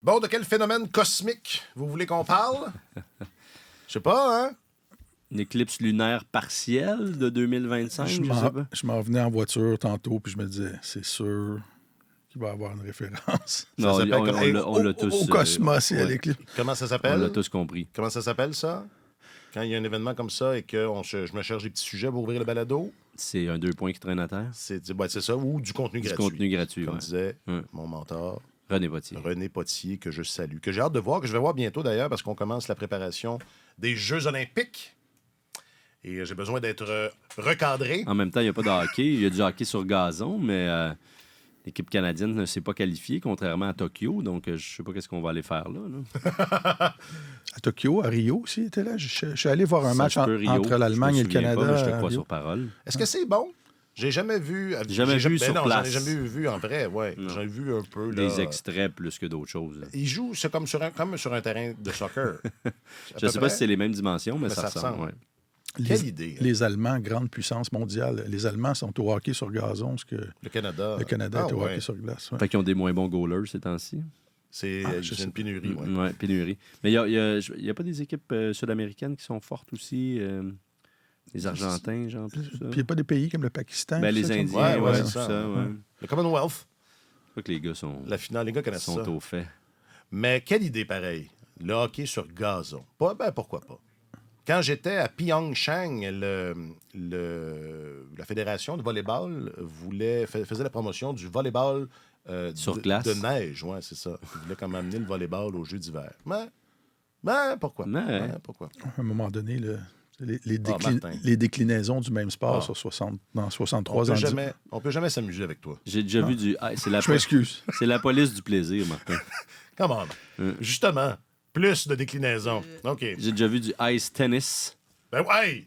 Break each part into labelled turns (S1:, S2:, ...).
S1: Bon, de quel phénomène cosmique vous voulez qu'on parle? Je sais pas, hein?
S2: Une éclipse lunaire partielle de 2025, je sais pas.
S3: Je m'en venais en voiture tantôt, puis je me disais, c'est sûr qu'il va y avoir une référence.
S2: Non,
S1: s'appelle
S2: on l'a tous...
S3: Au cosmos et à
S2: ouais.
S3: l'éclipse.
S1: Comment ça
S2: On
S1: s'appelle?
S2: l'a tous compris.
S1: Comment ça s'appelle, ça? Quand il y a un événement comme ça et que je me cherche des petits sujets pour ouvrir le balado,
S2: C'est un 2 points qui traîne à terre.
S1: c'est ça, ou du contenu
S2: Du
S1: gratuit.
S2: contenu gratuit,
S1: Comme
S2: ouais.
S1: disait
S2: Ouais.
S1: mon mentor,
S2: René Potier.
S1: René Potier, que je salue, que j'ai hâte de voir, que je vais voir bientôt d'ailleurs, parce qu'on commence la préparation des Jeux olympiques. Et j'ai besoin d'être recadré.
S2: En même temps, il n'y a pas de hockey. Il y a du hockey sur gazon, mais l'équipe canadienne ne s'est pas qualifiée, contrairement à Tokyo. Donc, je ne sais pas qu'est-ce qu'on va aller faire là.
S3: À Tokyo, à Rio aussi, était là. Je suis allé voir un
S2: Ça
S3: match
S2: se peut, Rio.
S3: entre l'Allemagne et
S2: Je
S3: le
S2: me souviens
S3: Canada.
S2: pas, mais je te
S3: à
S2: crois
S3: Rio.
S2: sur parole.
S1: Est-ce que c'est bon? J'ai jamais vu.
S2: Jamais vu sur
S1: non,
S2: place.
S1: J'en ai jamais vu en vrai, ouais.
S2: Non.
S1: J'en ai vu un peu. Là.
S2: Des extraits plus que d'autres choses. Là.
S1: Ils jouent, c'est comme sur un terrain de soccer.
S2: Je ne sais pas si c'est les mêmes dimensions, mais ça ressemble. Ouais.
S1: Quelle idée. Hein?
S3: Les Allemands, grande puissance mondiale. Les Allemands sont au hockey sur gazon, ce que
S1: Le Canada.
S3: le Canada est au
S1: ouais.
S3: hockey sur glace. Ouais.
S2: Fait qu'ils ont des moins bons goalers ces temps-ci.
S1: C'est
S3: je sais
S1: une pénurie, ouais.
S2: Ouais, pénurie. Mais il y a pas des équipes sud-américaines qui sont fortes aussi. Les Argentins, genre, tout ça.
S3: Puis il n'y a pas des pays comme le Pakistan.
S2: Ben,
S3: tout
S2: les
S3: ça, qui ont-
S2: Indiens,
S1: Ouais,
S2: ouais,
S1: c'est
S2: tout
S1: ça.
S2: ça. Ouais.
S1: Le Commonwealth,
S2: Je crois que les gars sont,
S1: la finale, les gars connaissent
S2: sont
S1: ça.
S2: au fait.
S1: Mais quelle idée pareille. Le hockey sur gazon. Pourquoi pas? Quand j'étais à Pyeongchang, la fédération de volleyball faisait la promotion du volleyball
S2: Sur glace.
S1: de neige. Ouais, c'est ça. Ils voulaient comme amener le volleyball aux Jeux d'hiver. Mais pourquoi?
S2: Ouais.
S1: Pourquoi?
S3: À un moment donné, les
S1: Martin.
S3: déclinaisons du même sport dans 63 ans.
S1: On peut jamais s'amuser avec toi.
S2: J'ai déjà vu du... Ah,
S3: Je m'excuse.
S2: c'est la police du plaisir, Martin.
S1: Come on. Justement, plus de déclinaisons. OK.
S2: J'ai déjà vu du ice tennis.
S1: Ben ouais!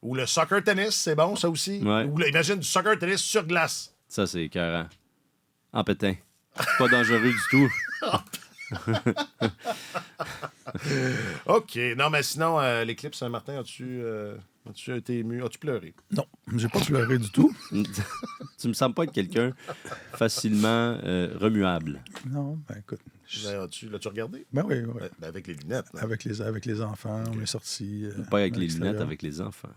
S1: Ou le soccer tennis, c'est bon, ça aussi?
S2: Ouais.
S1: Ou imagine du soccer tennis sur glace.
S2: Ça, c'est écœurant. En pétain. C'est pas dangereux du tout.
S1: OK. Non, mais sinon, l'éclipse Saint-Martin, as-tu été ému? As-tu pleuré?
S3: Non, j'ai pas pleuré du tout.
S2: Tu me sembles pas être quelqu'un facilement remuable.
S3: Non, ben écoute.
S1: L'as-tu regardé?
S3: Ben oui, oui.
S1: Ben, avec les lunettes. Là.
S3: Avec les enfants, on est sortis.
S2: Pas avec
S3: à
S2: les
S3: l'extérieur.
S2: lunettes, avec les enfants.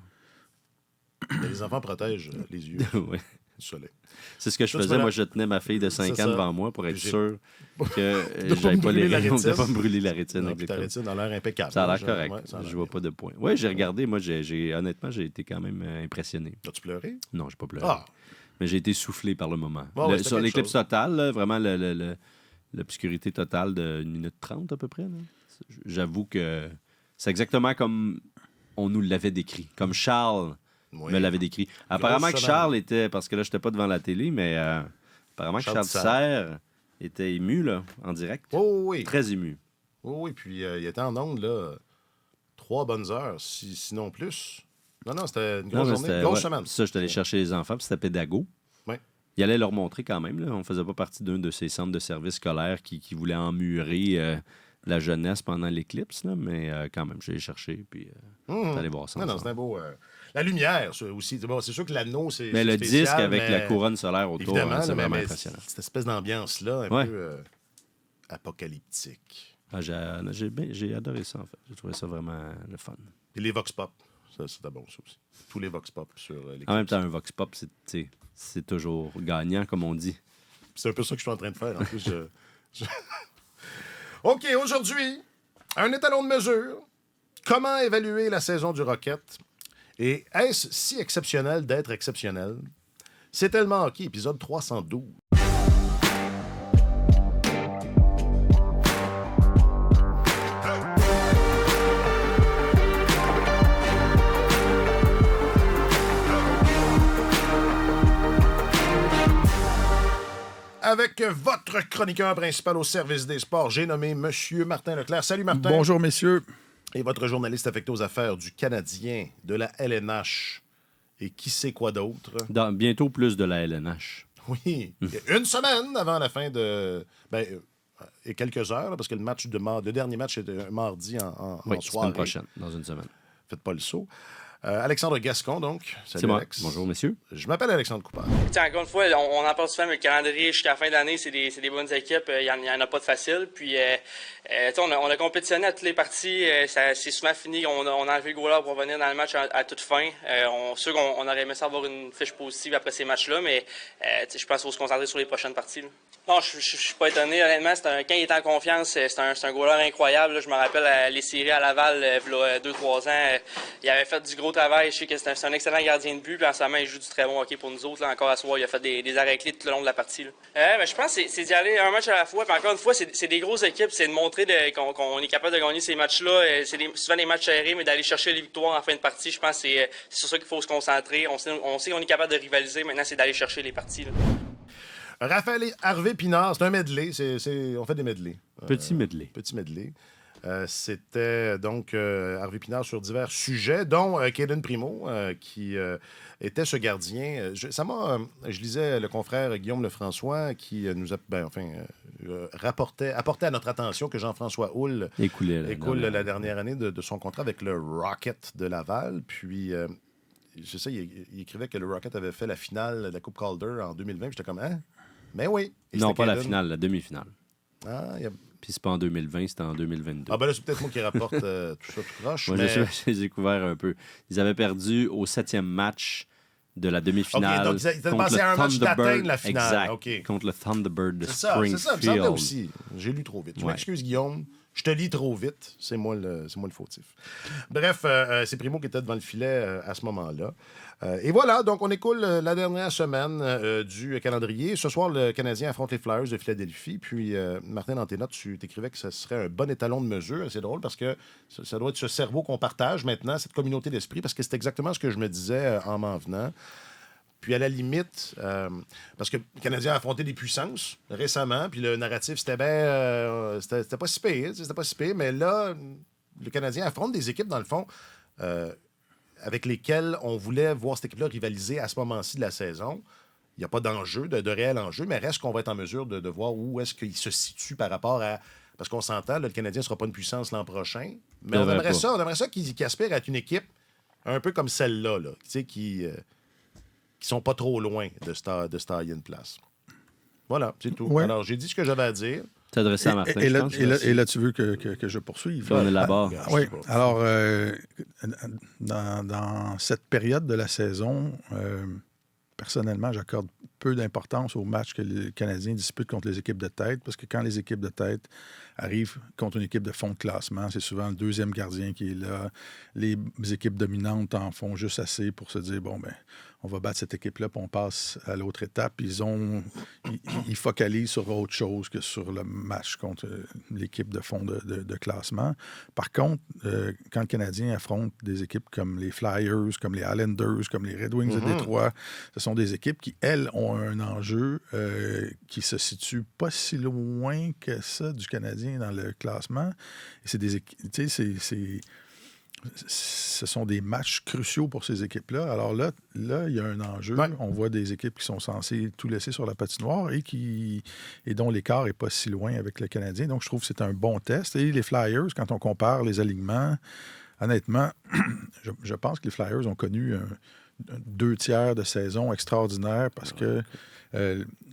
S1: Mais les enfants protègent les yeux
S2: Ouais.
S1: du soleil.
S2: C'est ce que je
S1: Toi, tu
S2: faisais.
S1: vas
S2: Moi,
S1: là-
S2: je tenais ma fille de 5
S1: C'est
S2: ans
S1: ça.
S2: devant moi pour être
S1: J'ai-
S2: sûr que
S1: De pas
S2: j'avais
S1: me
S2: pas
S1: brûler
S2: les
S1: la
S2: rayons, de
S1: rétine.
S2: pas me brûler la rétine.
S1: Non, puis ta
S2: exactement.
S1: rétine a l'air impeccable.
S2: Ça a l'air
S1: Genre,
S2: correct.
S1: ouais, ça a l'air
S2: Je vois pas de point. Oui, j'ai regardé. Moi, honnêtement, j'ai été quand même impressionné.
S1: As-tu pleuré?
S2: Non, j'ai pas pleuré.
S1: Ah!
S2: Mais j'ai été soufflé par le moment.
S1: Ouais, ouais, c'était
S2: Sur
S1: quelque
S2: l'éclipse
S1: chose.
S2: totale, là, vraiment l'obscurité totale de 1 minute 30 à peu près. Là. J'avoue que c'est exactement comme on nous l'avait décrit. Comme Charles
S1: Oui.
S2: me l'avait décrit. Apparemment que
S1: semaine.
S2: Charles était... Parce que là, je n'étais pas devant la télé, mais apparemment que
S1: Charles
S2: Charles Serre était ému, là, en direct.
S1: Oh, oui.
S2: Très ému.
S1: Oh, oui, puis il était en ondes, là, 3 bonnes heures, sinon plus. Non, c'était une
S2: Non,
S1: grosse
S2: mais
S1: journée,
S2: c'était-
S1: grosse
S2: ouais.
S1: semaine.
S2: Ça, je suis allé chercher les enfants, puis c'était pédago.
S1: Ouais.
S2: Il allait leur montrer quand même. Là. On faisait pas partie d'un de ces centres de services scolaires qui voulait emmurer la jeunesse pendant l'éclipse, là, mais quand même, j'ai cherché, puis allé voir ça.
S1: Non,
S2: ensemble.
S1: c'est un beau... la lumière, ça, aussi. Bon, c'est sûr que l'anneau, c'est
S2: Mais le
S1: spécial,
S2: disque avec
S1: mais-
S2: la couronne solaire autour,
S1: Évidemment,
S2: hein, c'est
S1: là,
S2: vraiment
S1: mais
S2: impressionnant.
S1: cette espèce d'ambiance-là, un
S2: Ouais.
S1: peu apocalyptique.
S2: Ah, j'ai adoré ça, en fait. J'ai trouvé ça vraiment le fun.
S1: Et les Vox Pop, ça, c'était bon, ça aussi. Tous les Vox Pop sur l'équipe.
S2: En même temps, un Vox Pop, c'est toujours gagnant, comme on dit.
S1: C'est un peu ça que je suis en train de faire. En plus, OK, aujourd'hui, un étalon de mesure. Comment évaluer la saison du Rocket? Et est-ce si exceptionnel d'être exceptionnel? C'est tellement hockey, épisode 312. Avec votre chroniqueur principal au service des sports, j'ai nommé Monsieur Martin Leclerc. Salut Martin.
S3: Bonjour, messieurs.
S1: Et votre journaliste affecté aux affaires du Canadien, de la LNH et qui sait quoi d'autre.
S2: Bientôt plus de la LNH.
S1: Oui, une semaine avant la fin de... et quelques heures, là, parce que le dernier match était un mardi en
S2: Oui,
S1: soirée.
S2: semaine prochaine, dans une semaine.
S1: Faites pas le saut. Alexandre Gascon, donc. Salut,
S2: C'est moi.
S1: Alex.
S2: Bonjour, messieurs.
S1: Je m'appelle Alexandre Coupard.
S4: Encore une fois, on en parle souvent, mais le calendrier jusqu'à la fin d'année, c'est des bonnes équipes. Il n'y en a pas de facile. Puis, on a compétitionné à toutes les parties. C'est souvent fini. On a enlevé le goaler pour revenir dans le match à toute fin. Sûr qu'on aurait aimé ça avoir une fiche positive après ces matchs-là, mais je pense qu'il faut se concentrer sur les prochaines parties. Là. Non, je suis pas étonné. Honnêtement, quand il est en confiance, c'est un goaler incroyable. Là. Je me rappelle les séries à Laval, il y a 2-3 ans. Il avait fait du gros travail. Je sais que c'est un excellent gardien de but. Puis en ce moment, il joue du très bon hockey pour nous autres. Là, encore à soir, il a fait des arrêts clés tout le long de la partie. Là. Je pense que c'est d'y aller un match à la fois. Puis encore une fois, c'est des grosses équipes. C'est de montrer qu'on est capable de gagner ces matchs-là. C'est souvent des matchs serrés, mais d'aller chercher les victoires en fin de partie, je pense que c'est sur ça qu'il faut se concentrer. On sait qu'on est capable de rivaliser. Maintenant, c'est d'aller chercher les parties. Là.
S1: Raphaël Harvey Pinard, c'est un medley. On fait des medleys.
S2: Petit medley.
S1: Petit medley. C'était donc Harvey Pinard sur divers sujets, dont Caden Primo, qui était ce gardien. Je lisais le confrère Guillaume Lefrançois qui nous a, apportait à notre attention que Jean-François Houle écoule la dernière année de son contrat avec le Rocket de Laval. Puis, c'est ça, il écrivait que le Rocket avait fait la finale de la Coupe Calder en 2020. J'étais comme, hein? Mais oui.
S2: Non, pas la finale, la demi-finale.
S1: Ah,
S2: Puis c'est pas en 2020, c'était en 2022.
S1: Ah ben là, c'est peut-être moi qui rapporte tout ça tout croche.
S2: Moi,
S1: mais...
S2: j'ai découvert un peu. Ils avaient perdu au 7e match de la demi-finale.
S1: OK, donc ils étaient
S2: contre
S1: passés
S2: le
S1: à un match
S2: Thunderbird.
S1: d'atteindre la finale.
S2: Exact.
S1: OK.
S2: Contre le Thunderbird de
S1: C'est
S2: Springfield.
S1: ça, me semblait aussi. J'ai lu trop vite. Je
S2: Ouais.
S1: m'excuse, Guillaume. Je te lis trop vite. C'est moi le fautif. Bref, c'est Primo qui était devant le filet à ce moment-là. Et voilà, donc on écoule la dernière semaine du calendrier. Ce soir, le Canadien affronte les Flyers de Philadelphie. Puis, Martin, dans tes notes, tu t'écrivais que ce serait un bon étalon de mesure. C'est drôle parce que ça doit être ce cerveau qu'on partage maintenant, cette communauté d'esprit, parce que c'est exactement ce que je me disais en m'en venant. Puis à la limite, parce que le Canadien a affronté des puissances récemment, puis le narratif, c'était c'était pas si pire, c'était pas si pire, mais là, le Canadien affronte des équipes, dans le fond, avec lesquelles on voulait voir cette équipe-là rivaliser à ce moment-ci de la saison. Il n'y a pas d'enjeu, de réel enjeu, mais reste qu'on va être en mesure de voir où est-ce qu'il se situe par rapport à... Parce qu'on s'entend, là, le Canadien ne sera pas une puissance l'an prochain, mais on aimerait ça qu'il aspire à être une équipe un peu comme celle-là, là, tu sais, qui sont pas trop loin de se tailler une place. Voilà, c'est tout.
S3: Ouais.
S1: Alors, j'ai dit ce que j'avais à dire.
S2: T'adresser à Martin,
S3: Et
S2: je
S3: là,
S2: pense.
S3: et là, tu veux que je poursuive?
S2: On est là-bas.
S3: Oui. Alors, dans cette période de la saison, personnellement, j'accorde peu d'importance aux matchs que les Canadiens disputent contre les équipes de tête, parce que quand les équipes de tête arrivent contre une équipe de fond de classement, c'est souvent le deuxième gardien qui est là. Les équipes dominantes en font juste assez pour se dire, bon, ben, on va battre cette équipe-là, puis on passe à l'autre étape. Ils focalisent sur autre chose que sur le match contre l'équipe de fond de classement. Par contre, quand le Canadien affronte des équipes comme les Flyers, comme les Islanders, comme les Red Wings de Détroit, ce sont des équipes qui, elles, ont un enjeu qui se situe pas si loin que ça du Canadien dans le classement. Et c'est des équipes, tu sais, ce sont des matchs cruciaux pour ces équipes-là. Alors là, il y a un enjeu.
S1: Ouais.
S3: On voit des équipes qui sont censées tout laisser sur la patinoire et dont l'écart n'est pas si loin avec le Canadien. Donc, je trouve que c'est un bon test. Et les Flyers, quand on compare les alignements, honnêtement, je pense que les Flyers ont connu deux tiers de saison extraordinaire parce que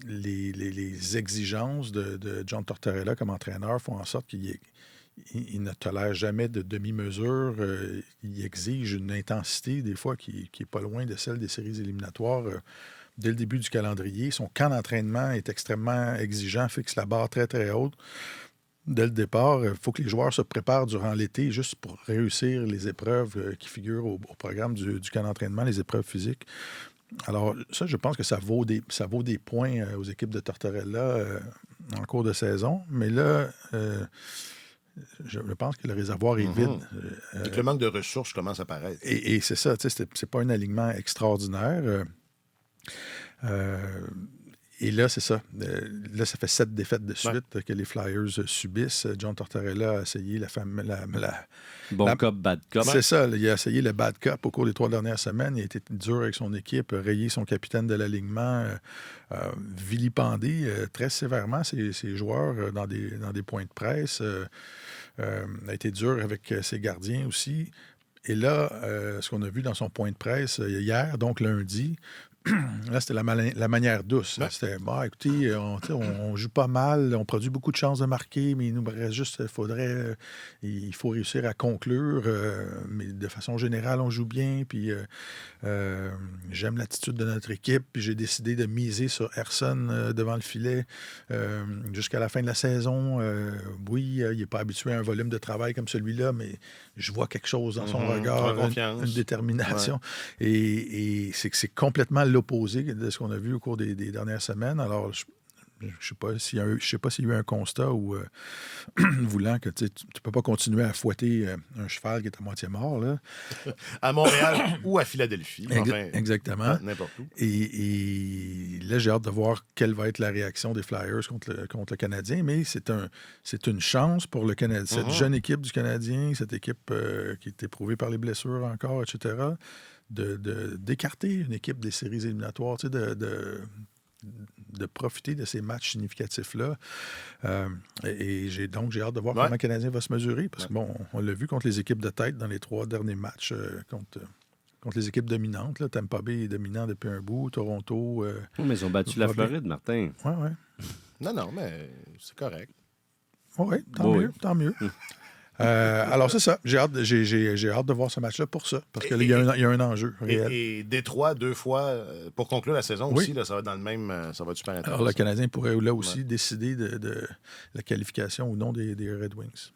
S3: les exigences de John Tortorella comme entraîneur font en sorte qu'il ne tolère jamais de demi-mesure. Il exige une intensité, des fois, qui n'est pas loin de celle des séries éliminatoires. Dès le début du calendrier, son camp d'entraînement est extrêmement exigeant, fixe la barre très, très haute. Dès le départ, il faut que les joueurs se préparent durant l'été juste pour réussir les épreuves qui figurent au programme du camp d'entraînement, les épreuves physiques. Alors, ça, je pense que ça vaut des points aux équipes de Tortorella en cours de saison. Mais là... je pense que le réservoir est vide.
S1: Le manque de ressources commence à apparaître.
S3: Et c'est ça, tu sais, c'est pas un alignement extraordinaire. Et là, c'est ça. Là, ça fait 7 défaites de suite que les Flyers subissent. John Tortorella a essayé
S2: Bon cop, bad cop.
S3: C'est ça. Il a essayé le bad cop au cours des 3 dernières semaines. Il a été dur avec son équipe, rayé son capitaine de l'alignement, vilipendé très sévèrement ses joueurs dans des points de presse. A été dur avec ses gardiens aussi. Et là, ce qu'on a vu dans son point de presse hier, donc lundi, là, c'était la manière douce.
S1: Ouais.
S3: C'était, écoutez, on joue pas mal, on produit beaucoup de chances de marquer, mais il nous reste juste, il faut réussir à conclure. Mais de façon générale, on joue bien, puis j'aime l'attitude de notre équipe, puis j'ai décidé de miser sur Ersson devant le filet jusqu'à la fin de la saison. Oui, il n'est pas habitué à un volume de travail comme celui-là, mais je vois quelque chose dans son regard, une détermination. Ouais. Et c'est que c'est complètement l'opposé de ce qu'on a vu au cours des dernières semaines. Alors, je ne sais pas s'il y a eu un constat où, voulant que tu ne peux pas continuer à fouetter un cheval qui est à moitié mort. Là.
S1: À Montréal ou à Philadelphie.
S3: Exactement.
S1: N'importe où.
S3: Et là, j'ai hâte de voir quelle va être la réaction des Flyers contre le Canadien. Mais c'est une chance pour le Canadien. Cette jeune équipe du Canadien, cette équipe qui est éprouvée par les blessures encore, etc., d'écarter une équipe des séries éliminatoires, de profiter de ces matchs significatifs-là. Et j'ai hâte de voir comment le Canadien va se mesurer, parce que, on l'a vu contre les équipes de tête dans les 3 derniers matchs, contre les équipes dominantes. Là. Tampa Bay est dominant depuis un bout, Toronto...
S2: mais ils ont battu la Floride, Martin.
S3: Oui.
S1: Non, mais c'est correct.
S3: Oui, tant mieux. Alors, c'est ça. J'ai hâte de voir ce match-là pour ça, parce qu'il y a un enjeu réel.
S1: Et Détroit, 2 fois, pour conclure la saison aussi, là, ça va être dans le même... ça va être super intéressant.
S3: Alors, le Canadien pourrait là aussi décider de la qualification ou non des Red Wings.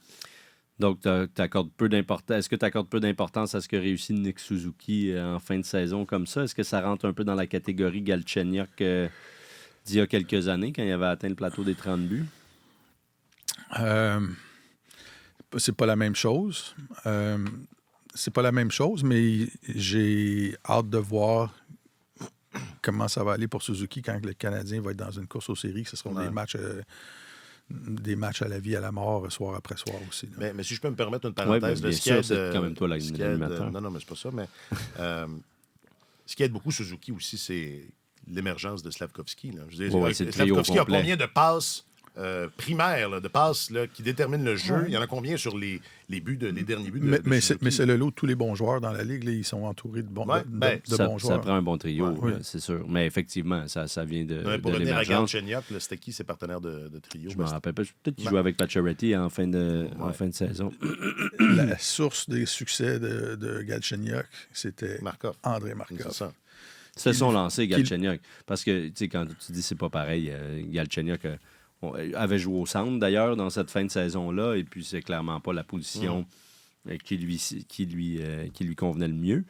S2: Donc, t'accordes peu d'importance. Est-ce que tu accordes peu d'importance à ce que réussit Nick Suzuki en fin de saison comme ça? Est-ce que ça rentre un peu dans la catégorie Galchenyuk d'il y a quelques années, quand il avait atteint le plateau des 30 buts?
S3: C'est pas la même chose. Mais j'ai hâte de voir comment ça va aller pour Suzuki quand le Canadien va être dans une course aux séries. Ce seront des matchs à la vie, à la mort, soir après soir aussi.
S1: Mais si je peux me permettre une parenthèse...
S2: bien sûr, c'est quand même toi l'animateur.
S1: Non, mais c'est pas ça, mais ce qui aide beaucoup Suzuki aussi, c'est l'émergence de Slavkovski. Là. Je veux dire, Slavkovski a combien de passes primaires, là, de passes là, qui déterminent le jeu? Il y en a combien sur les buts, les derniers buts de
S3: mais c'est le lot de tous les bons joueurs dans la Ligue. Là, ils sont entourés de bons joueurs.
S2: Ça prend un bon trio, c'est sûr. Mais effectivement, ça vient de
S1: pour revenir à
S2: l'émergence.
S1: Galchenyuk, c'était qui ses partenaires de trio?
S2: Je me rappelle pas. Peut-être qu'il jouait avec Pacioretty en fin de saison.
S3: La source des succès de Galchenyuk, c'était André Markov.
S1: C'est ça.
S2: C'est son lancé, Galchenyuk. Parce que, tu sais, quand tu dis c'est pas pareil, Galchenyuk avait joué au centre, d'ailleurs, dans cette fin de saison-là, et puis c'est clairement pas la position qui lui convenait le mieux.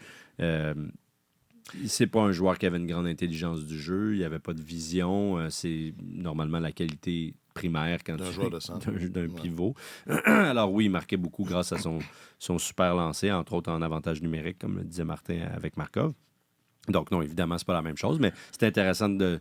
S2: C'est pas un joueur qui avait une grande intelligence du jeu, il avait pas de vision. C'est normalement la qualité primaire quand d'un joueur de centre, d'un pivot. Alors oui, il marquait beaucoup grâce à son super lancé, entre autres en avantage numérique, comme le disait Martin avec Markov. Donc non, évidemment, c'est pas la même chose, mais c'est intéressant de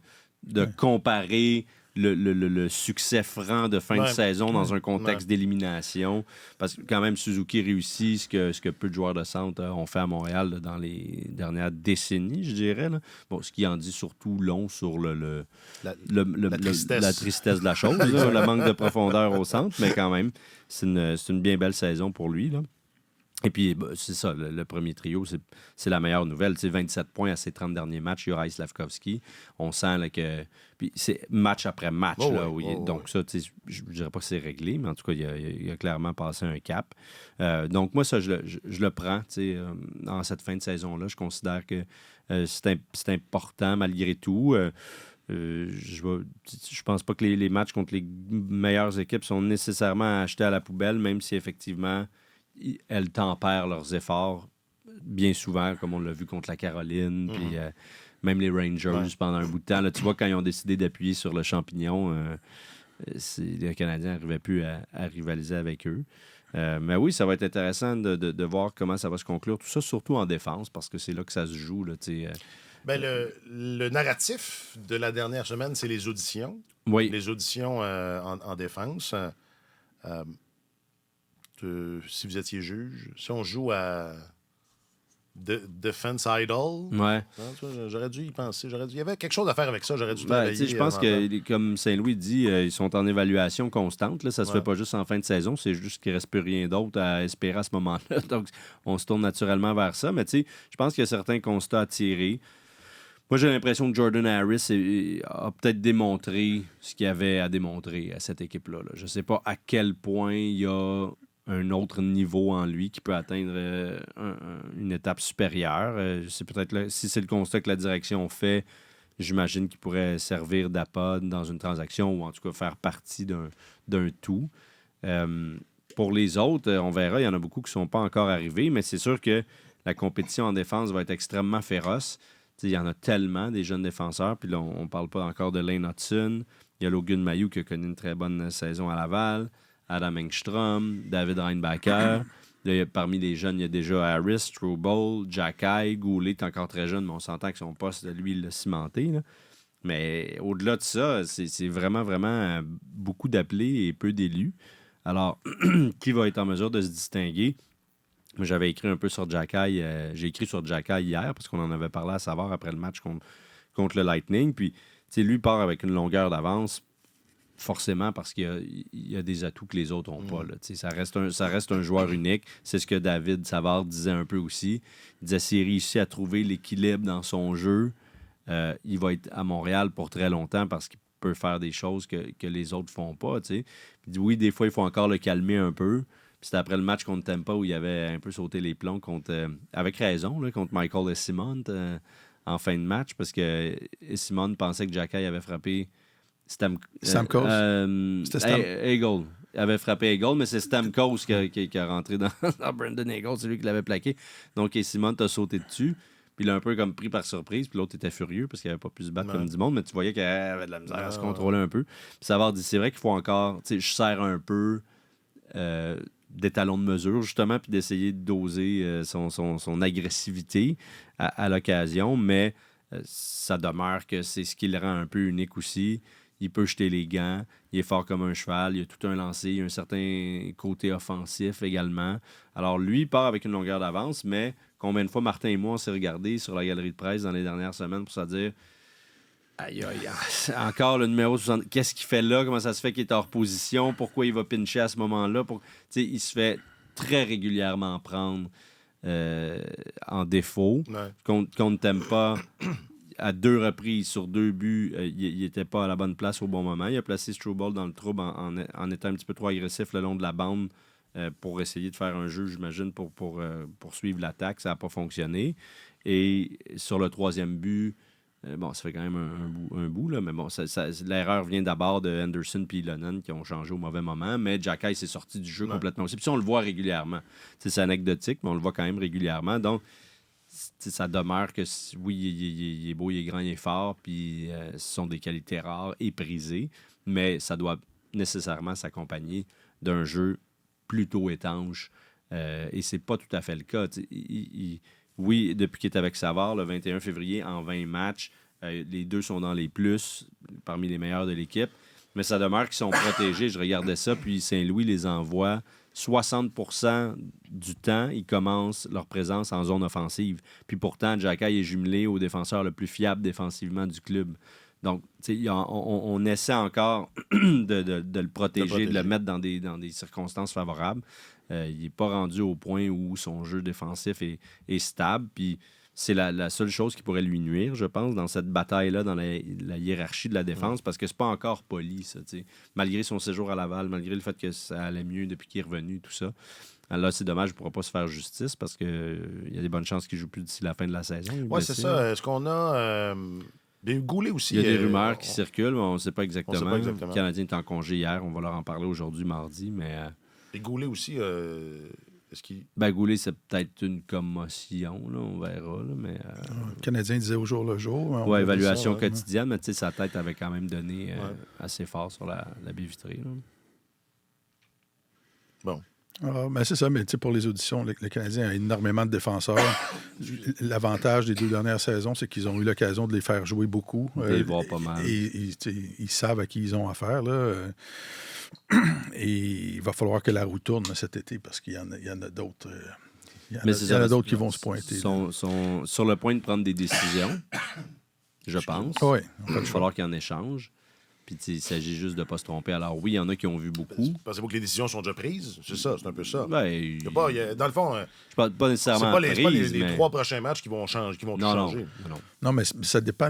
S2: comparer le succès franc de fin de saison dans un contexte d'élimination. Parce que quand même, Suzuki réussit ce que peu de joueurs de centre ont fait à Montréal là, dans les dernières décennies, je dirais. Là. Bon, ce qui en dit surtout long sur la tristesse de la chose, là, le manque de profondeur au centre, mais quand même, c'est une bien belle saison pour lui, là. Et puis, c'est ça, le premier trio, c'est la meilleure nouvelle. C'est 27 points à ses 30 derniers matchs, Juraj Slavkovski. On sent là, que... Puis c'est match après match. Donc ça, je ne dirais pas que c'est réglé, mais en tout cas, il a clairement passé un cap. Donc moi, ça, je le prends en cette fin de saison-là. Je considère que c'est important malgré tout. Je pense pas que les matchs contre les meilleures équipes sont nécessairement achetés à la poubelle, même si effectivement... elles tempèrent leurs efforts bien souvent, comme on l'a vu contre la Caroline, puis même les Rangers pendant un bout de temps. Là, tu vois, quand ils ont décidé d'appuyer sur le champignon, les Canadiens n'arrivaient plus à rivaliser avec eux. Mais oui, ça va être intéressant de voir comment ça va se conclure. Tout ça, surtout en défense, parce que c'est là que ça se joue. Là,
S1: le narratif de la dernière semaine, c'est les auditions.
S2: Oui.
S1: Les auditions en défense. Si vous étiez juge, si on joue à Defense Idol.
S2: Ouais.
S1: J'aurais dû y penser. Il y avait quelque chose à faire avec ça. J'aurais dû
S2: travailler. Je pense que, comme Saint-Louis dit, ils sont en évaluation constante. Là. Ça se fait pas juste en fin de saison. C'est juste qu'il ne reste plus rien d'autre à espérer à ce moment-là. Donc, on se tourne naturellement vers ça. Mais je pense qu'il y a certains constats à tirer. Moi, j'ai l'impression que Jordan Harris a peut-être démontré ce qu'il avait à démontrer à cette équipe-là. Là. Je ne sais pas à quel point il y a un autre niveau en lui qui peut atteindre une étape supérieure. C'est peut-être si c'est le constat que la direction fait, j'imagine qu'il pourrait servir d'appât dans une transaction ou en tout cas faire partie d'un tout. Pour les autres, on verra, il y en a beaucoup qui ne sont pas encore arrivés, mais c'est sûr que la compétition en défense va être extrêmement féroce. Il y en a tellement des jeunes défenseurs, puis là, on ne parle pas encore de Lane Hudson. Il y a Logan Mailloux qui a connu une très bonne saison à Laval. Adam Engstrom, David Reinbacher. Là, parmi les jeunes, il y a déjà Harris, Struble, Jacky, Goulet est encore très jeune, mais on s'entend que son poste, lui, il l'a cimenté. Là. Mais au-delà de ça, c'est vraiment, vraiment beaucoup d'appelés et peu d'élus. Alors, qui va être en mesure de se distinguer? Moi, j'avais écrit un peu sur Jacky. J'ai écrit sur Jacky hier parce qu'on en avait parlé à savoir après le match contre le Lightning. Puis, lui part avec une longueur d'avance. Forcément, parce qu'il y a des atouts que les autres n'ont pas. Là. Ça reste un joueur unique. C'est ce que David Savard disait un peu aussi. Il disait s'il réussit à trouver l'équilibre dans son jeu, il va être à Montréal pour très longtemps parce qu'il peut faire des choses que les autres ne font pas. Il dit oui, des fois, il faut encore le calmer un peu. Puis c'était après le match contre Tampa où il avait un peu sauté les plombs avec raison là, contre Michael Eyssimont en fin de match parce que Eyssimont pensait que Jacky avait frappé
S3: Stamkos.
S2: C'était Eagle. Il avait frappé Eagle, mais c'est Stamkos qui a rentré dans Brandon Eagle. C'est lui qui l'avait plaqué. Donc, Simon t'a sauté dessus. Puis il a un peu comme pris par surprise. Puis l'autre était furieux parce qu'il n'avait pas pu se battre comme du monde. Mais tu voyais qu'il avait de la misère à se contrôler un peu. Puis Savard dit, c'est vrai qu'il faut encore... Tu sais, je serre un peu des talons de mesure, justement, puis d'essayer de doser son agressivité à l'occasion. Mais ça demeure que c'est ce qui le rend un peu unique aussi. Il peut jeter les gants, il est fort comme un cheval, il a tout un lancer, il a un certain côté offensif également. Alors lui, il part avec une longueur d'avance, mais combien de fois Martin et moi, on s'est regardé sur la galerie de presse dans les dernières semaines pour se dire aïe, encore le numéro 60, qu'est-ce qu'il fait là, comment ça se fait qu'il est hors position, pourquoi il va pincher à ce moment-là. Il se fait très régulièrement prendre en défaut. Qu'on ne t'aime pas. À 2 reprises sur 2 buts, il n'était pas à la bonne place au bon moment. Il a placé Struble dans le trouble en étant un petit peu trop agressif le long de la bande pour essayer de faire un jeu, j'imagine, pour poursuivre l'attaque. Ça n'a pas fonctionné. Et sur le 3e but, ça fait quand même un bout, là, mais bon, l'erreur vient d'abord de Anderson et Ilonen qui ont changé au mauvais moment, mais Jacky s'est sorti du jeu complètement aussi. Puis ça, on le voit régulièrement. C'est anecdotique, mais on le voit quand même régulièrement. Donc, ça demeure que, oui, il est beau, il est grand, il est fort, puis ce sont des qualités rares et prisées, mais ça doit nécessairement s'accompagner d'un jeu plutôt étanche. Et c'est pas tout à fait le cas. Oui, depuis qu'il est avec Savard, le 21 février, en 20 matchs, les deux sont dans les plus, parmi les meilleurs de l'équipe, mais ça demeure qu'ils sont protégés. Je regardais ça, puis Saint-Louis les envoie 60% du temps, ils commencent leur présence en zone offensive. Puis pourtant, Jacky est jumelé au défenseur le plus fiable défensivement du club. Donc, on essaie encore de le protéger, de le mettre dans des circonstances favorables. Il n'est pas rendu au point où son jeu défensif est stable. Puis c'est la seule chose qui pourrait lui nuire, je pense, dans cette bataille-là, dans la hiérarchie de la défense, parce que c'est pas encore poli, ça, t'sais. Malgré son séjour à Laval, malgré le fait que ça allait mieux depuis qu'il est revenu, tout ça. Alors là, c'est dommage, il ne pourra pas se faire justice, parce qu'il y a des bonnes chances qu'il ne joue plus d'ici la fin de la saison.
S1: Oui, c'est ça. Est-ce qu'on a... Goulet aussi.
S2: Il y a des rumeurs qui circulent, mais on ne sait pas exactement. Le Canadien est en congé hier, on va leur en parler aujourd'hui, mardi, mais...
S1: Et Goulet aussi... Est-ce qu'il...
S2: Goulet, c'est peut-être une commotion, là, on verra. Là, mais,
S3: le Canadien disait au jour le jour.
S2: Oui, évaluation quotidienne, mais sa tête avait quand même donné assez fort sur la baie vitrée. Là.
S1: Bon.
S3: Mais c'est ça, mais pour les auditions, le Canadien a énormément de défenseurs. L'avantage des 2 dernières saisons, c'est qu'ils ont eu l'occasion de les faire jouer beaucoup.
S2: Ils voient pas mal.
S3: Ils savent à qui ils ont affaire. Là. Et il va falloir que la roue tourne cet été parce qu'il y en a d'autres. Il y en a d'autres qui vont se pointer.
S2: Sont sur le point de prendre des décisions, je pense.
S3: Oui.
S2: Il va falloir qu'ils en échangent. Puis il s'agit juste de ne pas se tromper. Alors oui, il y en a qui ont vu beaucoup.
S1: Pensez-vous que les décisions sont déjà prises? C'est ça, c'est un peu ça.
S2: Ben,
S1: dans le fond,
S2: je parle pas nécessairement
S1: c'est pas les 3 prochains matchs qui vont changer.
S3: Non, mais ça dépend.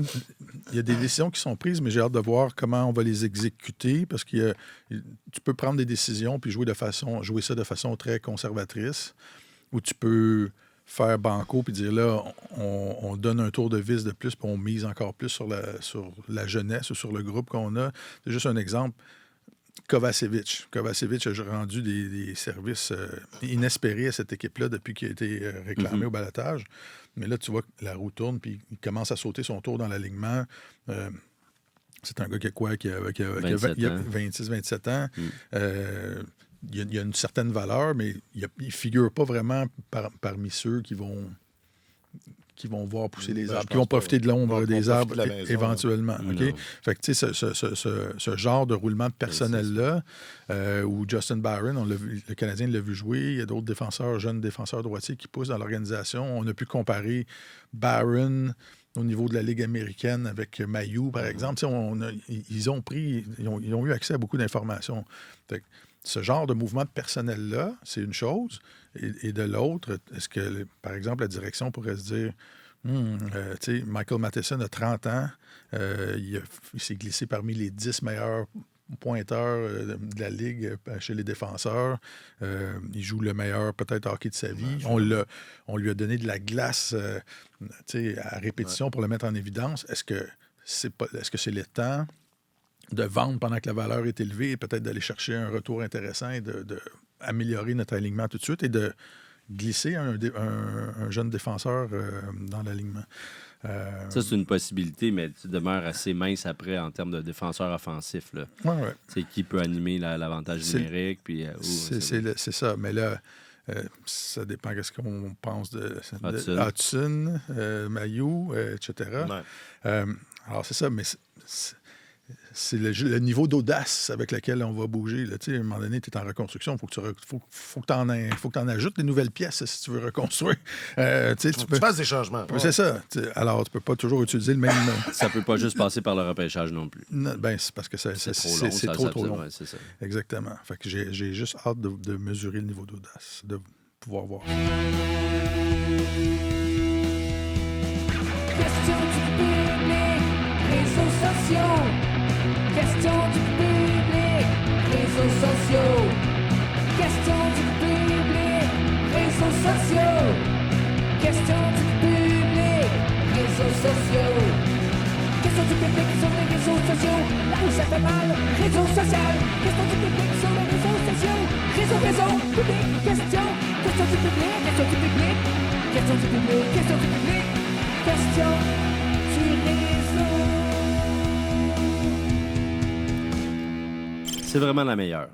S3: Il y a des décisions qui sont prises, mais j'ai hâte de voir comment on va les exécuter parce que tu peux prendre des décisions puis jouer ça de façon très conservatrice ou tu peux faire banco puis dire là, on donne un tour de vis de plus puis on mise encore plus sur la jeunesse ou sur le groupe qu'on a. C'est juste un exemple. Kovacevic a rendu des services inespérés à cette équipe-là depuis qu'il a été réclamé au balotage. Mais là, tu vois que la roue tourne puis il commence à sauter son tour dans l'alignement. C'est un gars qui a 26-27 ans. Il y a une certaine valeur, mais il ne figure pas vraiment parmi ceux qui vont voir pousser les arbres, qui vont profiter de l'ombre des arbres éventuellement. Okay? Fait que, tu sais, ce genre de roulement de personnel-là, où Justin Barron, le Canadien l'a vu jouer, il y a d'autres jeunes défenseurs droitiers qui poussent dans l'organisation. On a pu comparer Barron au niveau de la Ligue américaine avec Mailloux, par exemple. Ils ont eu accès à beaucoup d'informations. Fait que, ce genre de mouvement de personnel-là, c'est une chose. Et de l'autre, est-ce que, par exemple, la direction pourrait se dire Michael Matheson a 30 ans, il s'est glissé parmi les 10 meilleurs pointeurs de la Ligue chez les défenseurs. Il joue le meilleur, peut-être, hockey de sa vie. On lui a donné de la glace à répétition pour le mettre en évidence. Est-ce que c'est le temps de vendre pendant que la valeur est élevée et peut-être d'aller chercher un retour intéressant et d'améliorer notre alignement tout de suite et de glisser un jeune défenseur dans l'alignement?
S2: Ça, c'est une possibilité, mais tu demeures assez mince après en termes de défenseur offensif.
S3: Oui.
S2: C'est qui peut animer l'avantage numérique. Puis,
S3: c'est ça. Mais là, ça dépend de ce qu'on pense de Hudson, Mailloux, etc. Alors, c'est ça, mais c'est le niveau d'audace avec lequel on va bouger. Là. À un moment donné, tu es en reconstruction. Il faut que tu en ajoutes des nouvelles pièces si tu veux reconstruire.
S1: Tu passes des changements.
S3: C'est ça. Alors, tu ne peux pas toujours utiliser le même...
S2: Ça ne peut pas juste passer par le repêchage non plus.
S3: C'est parce que c'est trop long.
S2: C'est ça.
S3: Exactement. Fait que j'ai juste hâte de mesurer le niveau d'audace, de pouvoir voir.
S5: Question du public, réseaux sociaux. Question du public, réseaux sociaux. Question du public, réseaux sociaux. Question du public, réseaux sociaux. Question du public sur les réseaux sociaux. Là où ça fait mal, réseau social. Question du public sur les réseaux sociaux. Réseau, public, question. Question du public, question du public. Question du public, question du public. Question du réseau.
S2: C'est vraiment la meilleure.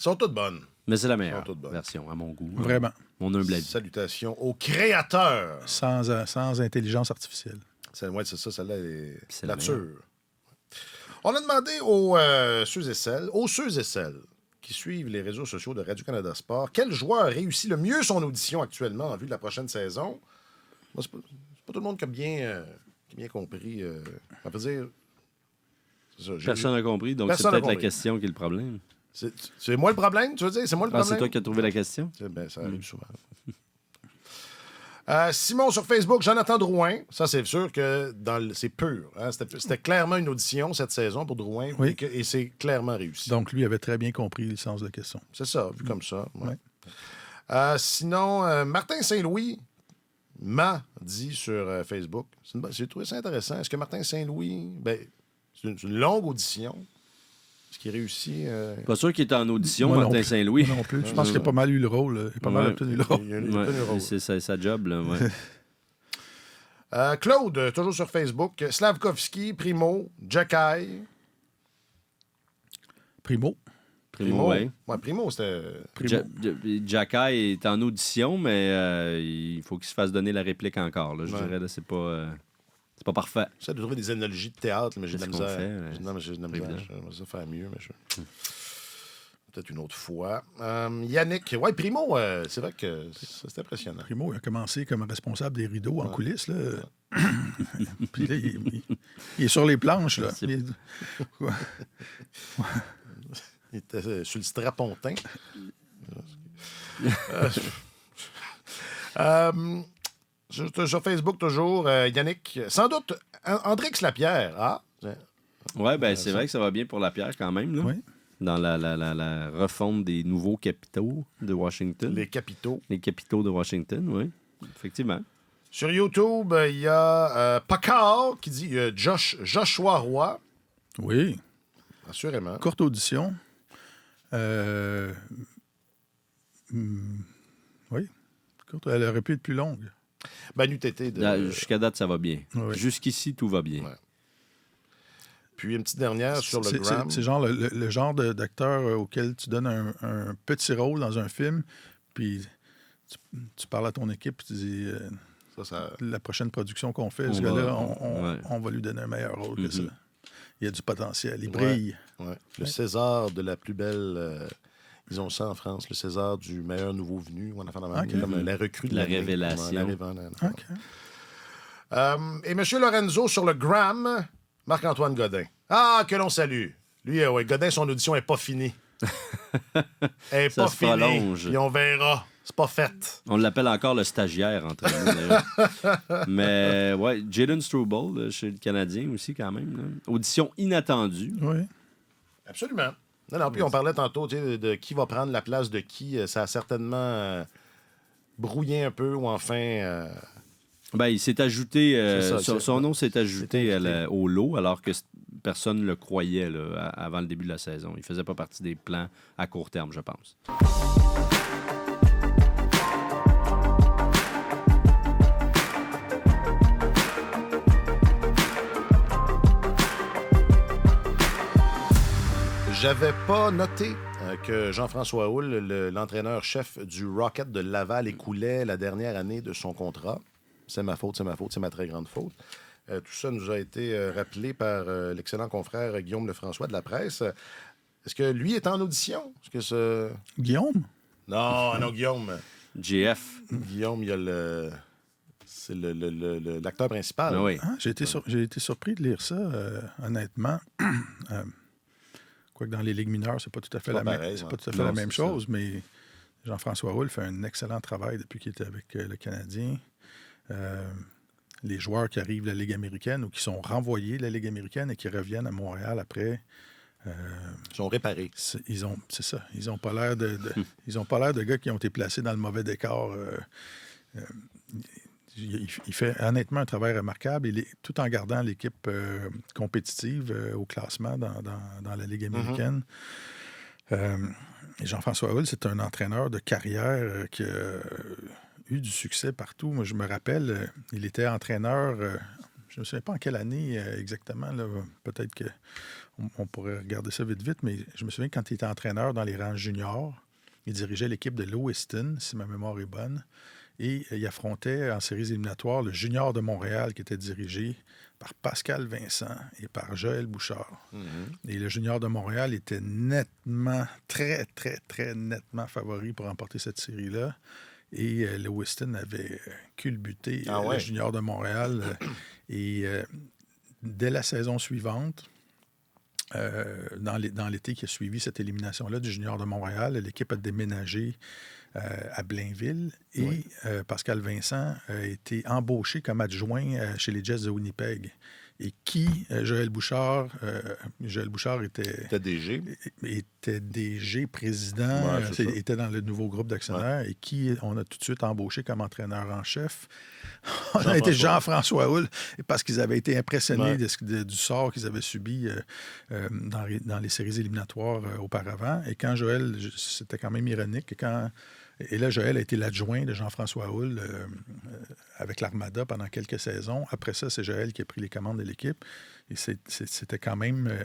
S1: Ils sont toutes bonnes.
S2: Mais c'est la meilleure version, à mon goût.
S3: Vraiment.
S2: Mon humble avis.
S1: Salutations aux créateurs.
S3: Sans intelligence artificielle.
S1: C'est ça, celle-là,
S2: c'est
S1: nature. On a demandé aux ceux et celles qui suivent les réseaux sociaux de Radio-Canada Sport quel joueur réussit le mieux son audition actuellement en vue de la prochaine saison. Moi, c'est pas tout le monde qui a bien compris. On peut dire...
S2: Personne n'a compris, donc c'est peut-être la question qui est le problème.
S1: C'est moi le problème, tu veux dire? C'est moi le problème?
S2: C'est toi qui as trouvé la question?
S1: Ça arrive souvent. Simon sur Facebook, Jonathan Drouin. Ça, c'est sûr que c'est pur. Hein? C'était clairement une audition cette saison pour Drouin et c'est clairement réussi.
S3: Donc, lui avait très bien compris le sens de la question.
S1: C'est ça, vu comme ça. Ouais. Sinon, Martin Saint-Louis m'a dit sur Facebook. J'ai trouvé ça intéressant. Est-ce que Martin Saint-Louis... c'est une longue audition. Est-ce qu'il réussit...
S2: Pas sûr qu'il est en audition, Martin Saint-Louis.
S3: Non plus. Je pense qu'il a pas mal eu le rôle. Il a pas mal obtenu le rôle.
S2: C'est sa job, là.
S1: Claude, toujours sur Facebook. Slavkovski, Primo, Jacky.
S3: Primo,
S2: oui.
S1: Ouais, Primo, c'était...
S2: Jacky est en audition, mais il faut qu'il se fasse donner la réplique encore. Là. Je dirais, là, c'est pas parfait.
S1: J'essaie de trouver des analogies de théâtre, mais j'ai de la misère.
S2: J'ai
S1: de la misère. Je vais faire mieux, mais peut-être une autre fois. Yannick, ouais, Primo, c'est vrai que c'est impressionnant.
S3: Primo, il a commencé comme responsable des rideaux en coulisses. Là. Puis là, il est sur les planches. Là.
S1: Il était sur le strapontin. Sur Facebook, toujours, Yannick. Sans doute, Andrix Lapierre. Ah,
S2: oui, ben c'est vrai que ça va bien pour Lapierre quand même. Là.
S3: Oui.
S2: Dans la refonte des nouveaux capitaux de Washington.
S1: Les capitaux.
S2: Les capitaux de Washington, oui. Effectivement.
S1: Sur YouTube, il y a Pacal qui dit Joshua Roy.
S3: Oui.
S1: Assurément.
S3: Courte audition. Oui. Courte. Elle aurait pu être plus longue.
S1: Manu Tété.
S2: Jusqu'à date, ça va bien.
S3: Oui.
S2: Jusqu'ici, tout va bien.
S1: Ouais. Puis une petite dernière sur le Gram.
S3: C'est genre le genre d'acteur auquel tu donnes un petit rôle dans un film, puis tu parles à ton équipe, tu dis la prochaine production qu'on fait, ce gars-là, on va lui donner un meilleur rôle que ça. Il y a du potentiel, il brille.
S1: Ouais. Le César de la plus belle... ils ont ça en France, le César du meilleur nouveau venu. On a fait comme la recrue de
S2: la révélation.
S1: Et M. Lorenzo sur le Gram, Marc-Antoine Godin. Ah, que l'on salue. Lui, Godin, son audition n'est pas finie. Elle n'est pas finie.
S2: Prolonge.
S1: Puis on verra. C'est pas fait.
S2: On l'appelle encore le stagiaire entre nous, d'ailleurs. Mais, ouais, Jayden Struble, chez le Canadien aussi, quand même. Là. Audition inattendue.
S3: Oui.
S1: Absolument. Non, puis on parlait tantôt de qui va prendre la place de qui. Ça a certainement brouillé un peu, ou enfin...
S2: Ben, il s'est ajouté... son nom s'est ajouté au lot, alors que personne ne le croyait là, avant le début de la saison. Il ne faisait pas partie des plans à court terme, je pense.
S1: J'avais pas noté que Jean-François Houle, l'entraîneur-chef du Rocket de Laval, écoulait la dernière année de son contrat. C'est ma faute, c'est ma très grande faute. Tout ça nous a été rappelé par l'excellent confrère Guillaume Lefrançois de la presse. Est-ce que lui est en audition?
S3: Guillaume?
S1: Non, Guillaume.
S2: GF.
S1: Guillaume, il y a c'est l'acteur principal.
S2: Ah oui.
S3: J'ai été surpris de lire ça, honnêtement. Quoique dans les ligues mineures, c'est pas tout à fait la même chose, mais Jean-François Houle fait un excellent travail depuis qu'il était avec le Canadien. Les joueurs qui arrivent de la Ligue américaine ou qui sont renvoyés de la Ligue américaine et qui reviennent à Montréal après...
S1: ils sont réparés.
S3: Ils ont pas l'air ils ont pas l'air de gars qui ont été placés dans le mauvais décor. Il fait honnêtement un travail remarquable, tout en gardant l'équipe compétitive au classement dans la Ligue américaine. Et Jean-François Houle, c'est un entraîneur de carrière qui a eu du succès partout. Moi, je me rappelle, il était entraîneur, je ne me souviens pas en quelle année exactement, là, peut-être qu'on pourrait regarder ça vite, mais je me souviens quand il était entraîneur dans les rangs juniors, il dirigeait l'équipe de Lewiston, si ma mémoire est bonne. Et il affrontait en séries éliminatoires le Junior de Montréal qui était dirigé par Pascal Vincent et par Joël Bouchard. Mm-hmm. Et le Junior de Montréal était nettement, très, très, très nettement favori pour remporter cette série-là. Et Lewiston avait culbuté le Junior de Montréal. Et dès la saison suivante, dans l'été qui a suivi cette élimination-là du Junior de Montréal, l'équipe a déménagé à Blainville et Pascal Vincent a été embauché comme adjoint chez les Jets de Winnipeg. Et Joël Bouchard était DG, président, était dans le nouveau groupe d'actionnaires et qui on a tout de suite embauché comme entraîneur en chef. On a été Jean-François Houle parce qu'ils avaient été impressionnés du sort qu'ils avaient subi dans les séries éliminatoires auparavant. Et quand Joël, c'était quand même ironique, et là, Joël a été l'adjoint de Jean-François Houle avec l'Armada pendant quelques saisons. Après ça, c'est Joël qui a pris les commandes de l'équipe. Et c'était quand même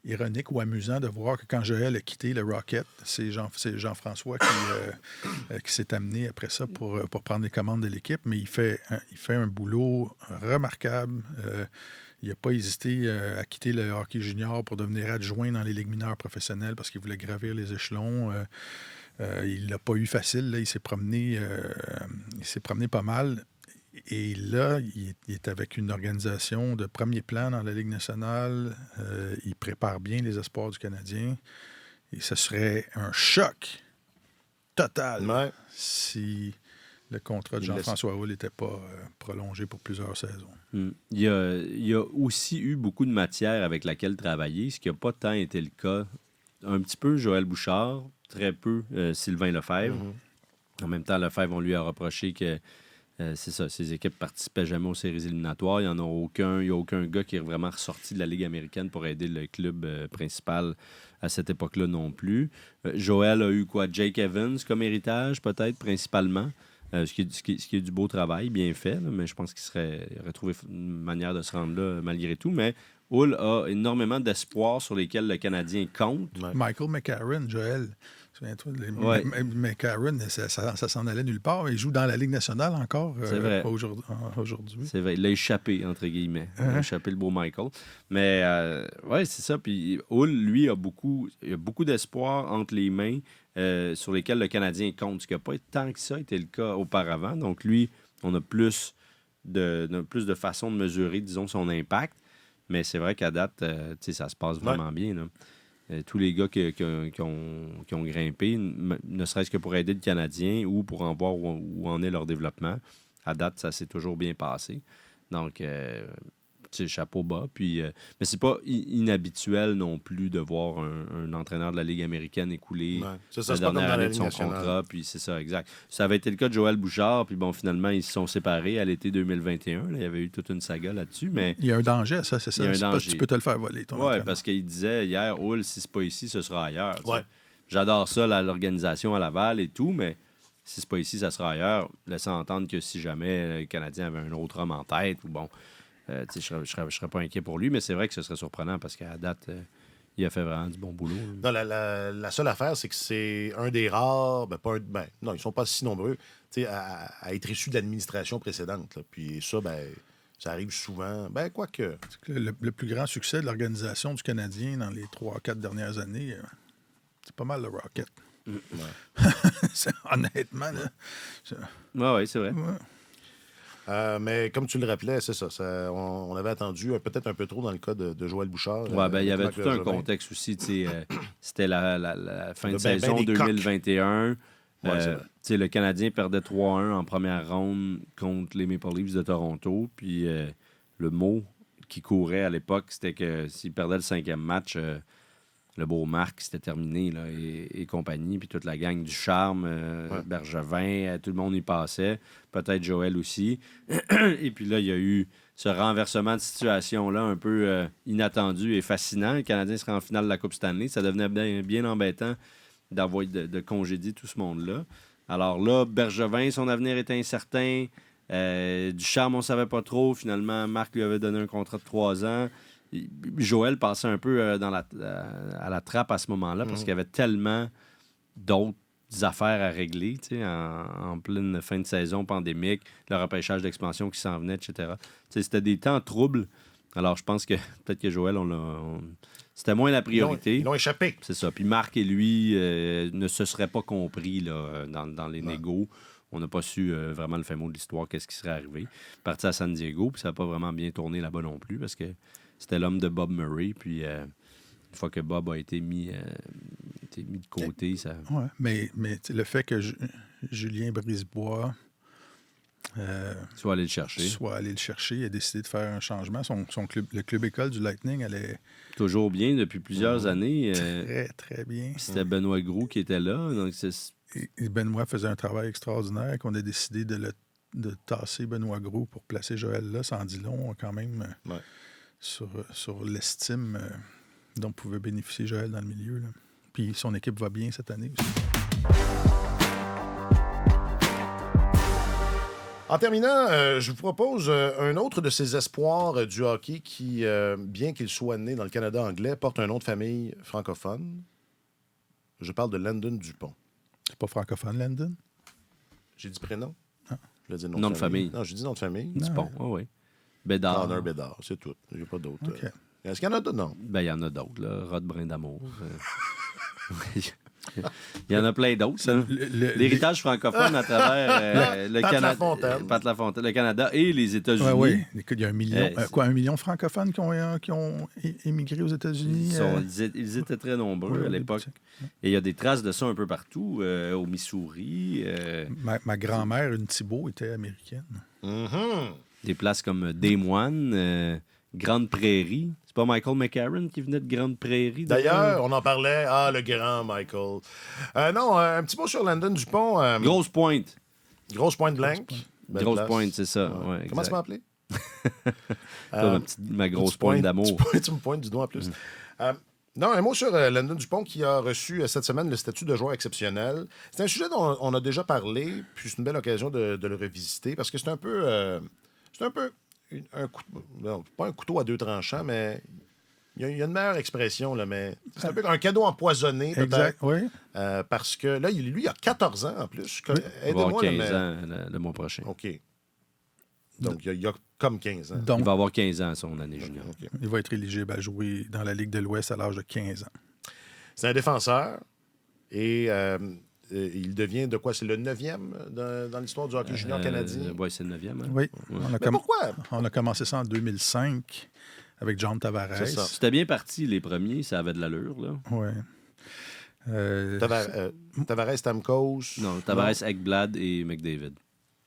S3: ironique ou amusant de voir que quand Joël a quitté le Rocket, c'est Jean-François qui s'est amené après ça pour prendre les commandes de l'équipe. Mais il fait un boulot remarquable. Il n'a pas hésité à quitter le hockey junior pour devenir adjoint dans les ligues mineures professionnelles parce qu'il voulait gravir les échelons. Il l'a pas eu facile. Là. Il s'est promené pas mal. Et là, il est avec une organisation de premier plan dans la Ligue nationale. Il prépare bien les espoirs du Canadien. Et ce serait un choc total si le contrat de Jean-François Houle n'était pas prolongé pour plusieurs saisons.
S2: Il y a aussi eu beaucoup de matière avec laquelle travailler, ce qui n'a pas tant été le cas. Un petit peu Joël Bouchard, très peu Sylvain Lefebvre. En même temps, Lefebvre, on lui a reproché que c'est ça, ses équipes ne participaient jamais aux séries éliminatoires. Il n'y a aucun gars qui est vraiment ressorti de la Ligue américaine pour aider le club principal à cette époque-là non plus. Joël a eu Jake Evans comme héritage, peut-être, principalement. Ce qui est du beau travail, bien fait, là, mais je pense qu'il aurait trouvé une manière de se rendre là malgré tout. Mais Hull a énormément d'espoir sur lesquels le Canadien compte.
S3: Michael McCarron, Joël. Souviens-toi, McCarron, ça s'en allait nulle part. Il joue dans la Ligue nationale encore aujourd'hui.
S2: C'est vrai, il a échappé, entre guillemets. Il a échappé le beau Michael. Mais, c'est ça. Puis Hull, lui, il a beaucoup d'espoir entre les mains sur lesquels le Canadien compte. Ce qui n'a pas tant que ça été le cas auparavant. Donc, lui, on a plus de façons de mesurer, disons, son impact. Mais c'est vrai qu'à date, ça se passe vraiment bien, là. Tous les gars qui ont grimpé, ne serait-ce que pour aider le Canadien ou pour en voir où en est leur développement, à date, ça s'est toujours bien passé. Donc, chapeau bas. Puis, mais c'est pas inhabituel non plus de voir un entraîneur de la Ligue américaine écouler la dernière année de son contrat. Puis c'est ça, exact. Ça avait été le cas de Joël Bouchard. Puis bon, finalement, ils se sont séparés à l'été 2021. Là, il y avait eu toute une saga là-dessus. Mais
S3: il y a un danger, ça, c'est ça.
S2: C'est pas
S3: tu peux te le faire voler, ton entraîneur.
S2: Parce qu'il disait hier, Hull, si c'est pas ici, ce sera ailleurs.
S1: Ouais.
S2: J'adore ça, l'organisation à Laval et tout, mais si c'est pas ici, ça sera ailleurs. Laissant entendre que si jamais le Canadien avait un autre homme en tête, ou bon... je serais pas inquiet pour lui, mais c'est vrai que ce serait surprenant parce qu'à date, il a fait vraiment du bon boulot.
S1: Non, la seule affaire, c'est que c'est un des rares... non, ils sont pas si nombreux à être issus de l'administration précédente. Là. Puis ça, ça arrive souvent. Quoique...
S3: Le plus grand succès de l'organisation du Canadien dans les 3-4 dernières années, c'est pas mal le Rocket. Honnêtement, là.
S2: Oui, c'est vrai.
S3: Ouais.
S1: Mais comme tu le rappelais, c'est ça. On avait attendu peut-être un peu trop dans le cas de Joël Bouchard.
S2: Il y avait tout un contexte aussi. C'était la fin de saison 2021. Le Canadien perdait 3-1 en première ronde contre les Maple Leafs de Toronto. Puis le mot qui courait à l'époque, c'était que s'il perdait le 5e match, le beau Marc, c'était terminé là, et compagnie. Puis toute la gang du Charme, Bergevin, tout le monde y passait. Peut-être Joël aussi. Et puis là, il y a eu ce renversement de situation-là un peu inattendu et fascinant. Le Canadien serait en finale de la Coupe Stanley. Ça devenait bien embêtant de congédier tout ce monde-là. Alors là, Bergevin, son avenir était incertain. Du Charme, on ne savait pas trop. Finalement, Marc lui avait donné un contrat de 3 ans. Joël passait un peu à la trappe à ce moment-là parce qu'il y avait tellement d'autres affaires à régler en pleine fin de saison pandémique, le repêchage d'expansion qui s'en venait, etc. C'était des temps troubles. Alors, je pense que peut-être que Joël, c'était moins la priorité.
S1: Ils l'ont échappé.
S2: C'est ça. Puis Marc et lui ne se seraient pas compris là, dans les négos. On n'a pas su vraiment le fin mot de l'histoire, qu'est-ce qui serait arrivé. Parti à San Diego, puis ça n'a pas vraiment bien tourné là-bas non plus parce que c'était l'homme de Bob Murray. Puis une fois que Bob a été mis de côté, ça...
S3: Oui, mais le fait que Julien Brisebois
S2: soit allé le chercher.
S3: Il a décidé de faire un changement. Son club, le club école du Lightning allait...
S2: Toujours bien depuis plusieurs années.
S3: Très, très bien.
S2: C'était Benoît Groux qui était là. Donc
S3: et Benoît faisait un travail extraordinaire qu'on a décidé de tasser Benoît Groux pour placer Joël là. Ça en dit long quand même sur l'estime dont pouvait bénéficier Joël dans le milieu. Là. Puis son équipe va bien cette année aussi.
S1: En terminant, je vous propose un autre de ces espoirs du hockey qui, bien qu'il soit né dans le Canada anglais, porte un nom de famille francophone. Je parle de Landon Dupont.
S3: C'est pas francophone, Landon?
S1: J'ai dit prénom?
S3: Ah.
S1: Je dit
S2: nom de famille.
S1: Non, j'ai dit nom de famille.
S2: Dupont, oui. Bédard.
S1: Connor Bédard, c'est tout. J'ai pas d'autres.
S3: OK.
S1: Est-ce qu'il y en a d'autres? Non.
S2: Ben, il y en a d'autres, là. Rod Brin d'amour. Il y en a plein d'autres. Hein. L'héritage francophone à travers le
S1: Pat
S2: Canada.
S1: Lafontaine.
S2: Pat Lafontaine, le Canada et les États-Unis.
S3: Oui. Écoute, il y a 1 million. Un million de francophones qui ont émigré aux États-Unis.
S2: Ils étaient très nombreux à l'époque. Et il y a des traces de ça un peu partout, au Missouri.
S3: Ma grand-mère, une Thibault, était américaine.
S1: Mm-hmm.
S2: Des places comme Des Moines, Grande Prairie. C'est pas Michael McCarron qui venait de Grande Prairie?
S1: D'ailleurs, on en parlait. Ah, le grand Michael. Non, un petit mot sur Landon Dupont.
S2: Grosse Pointe.
S1: Grosse Pointe Blank. Belle
S2: Grosse
S1: place.
S2: Pointe, c'est ça.
S1: Ouais.
S2: Ouais,
S1: Comment tu m'as appelé?
S2: Ma grosse pointe d'amour.
S1: Tu me pointes du doigt en plus. Non, un mot sur Landon Dupont qui a reçu cette semaine le statut de joueur exceptionnel. C'est un sujet dont on a déjà parlé, puis c'est une belle occasion de le revisiter parce que c'est un peu non, pas un couteau à deux tranchants, mais il y a une meilleure expression, là, mais c'est un peu un cadeau empoisonné, peut-être.
S3: Exact, oui.
S1: Parce que là, lui, il a 14 ans en plus.
S2: Il va avoir
S1: Aidez-moi,
S2: 15
S1: là,
S2: ans le mois prochain.
S1: OK. Donc, il y a comme 15 ans.
S3: Donc,
S2: Il va avoir 15 ans à son année junior.
S1: OK.
S3: il va être éligible à jouer dans la Ligue de l'Ouest à l'âge de 15 ans.
S1: C'est un défenseur et il devient de quoi? C'est le 9e dans l'histoire du hockey junior canadien?
S2: Oui, c'est le 9e. Hein?
S3: Oui.
S2: Ouais.
S3: On a
S1: Mais pourquoi?
S3: On a commencé ça en 2005 avec John Tavares.
S1: C'est ça.
S2: C'était bien parti, les premiers, ça avait de l'allure. Là.
S3: Oui.
S1: Tavares, Stamkos.
S2: Non, Tavares, Ekblad et McDavid.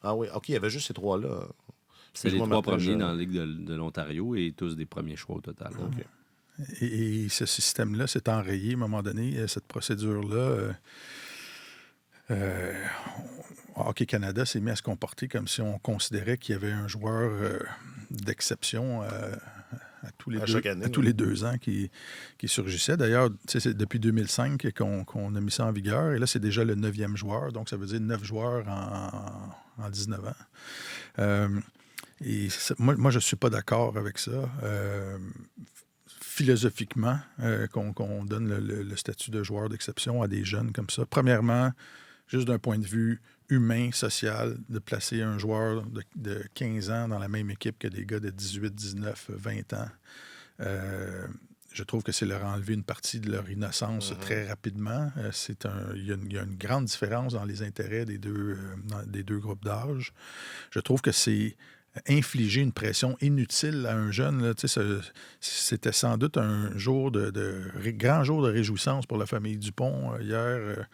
S1: Ah oui, OK, il y avait juste ces trois-là.
S2: C'est les
S1: Excuse-moi,
S2: trois
S1: Martin,
S2: premiers dans la Ligue de l'Ontario et tous des premiers choix au total.
S1: OK.
S3: Et ce système-là s'est enrayé à un moment donné, cette procédure-là. Hockey Canada s'est mis à se comporter comme si on considérait qu'il y avait un joueur d'exception à tous les 2 ans qui surgissait. D'ailleurs, c'est depuis 2005 qu'on a mis ça en vigueur. Et là, c'est déjà le 9e joueur. Donc, ça veut dire 9 joueurs en 19 ans. Moi, je ne suis pas d'accord avec ça. Philosophiquement, qu'on donne le statut de joueur d'exception à des jeunes comme ça. Premièrement, juste d'un point de vue humain, social, de placer un joueur de 15 ans dans la même équipe que des gars de 18, 19, 20 ans. Je trouve que c'est leur enlever une partie de leur innocence très rapidement. Il y a une grande différence dans les intérêts des deux groupes d'âge. Je trouve que c'est infliger une pression inutile à un jeune. Là, c'était sans doute un grand jour de réjouissance pour la famille Dupont hier.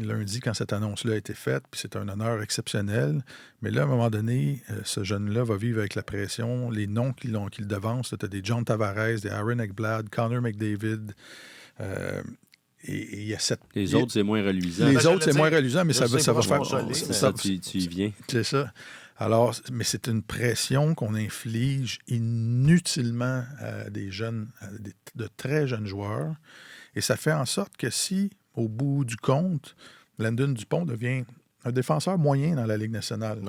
S3: Lundi, quand cette annonce-là a été faite, puis c'est un honneur exceptionnel. Mais là, à un moment donné, ce jeune-là va vivre avec la pression. Les noms qui le devancent, c'était des John Tavares, des Aaron Ekblad, Connor McDavid. Et il y a
S2: Les autres, c'est moins reluisant.
S3: Les autres, c'est moins reluisant, mais ça va faire...
S2: C'est ça, tu y viens.
S3: C'est ça. Alors, mais c'est une pression qu'on inflige inutilement à des jeunes, de très jeunes joueurs. Et ça fait en sorte que si, au bout du compte, Landon Dupont devient un défenseur moyen dans la Ligue nationale,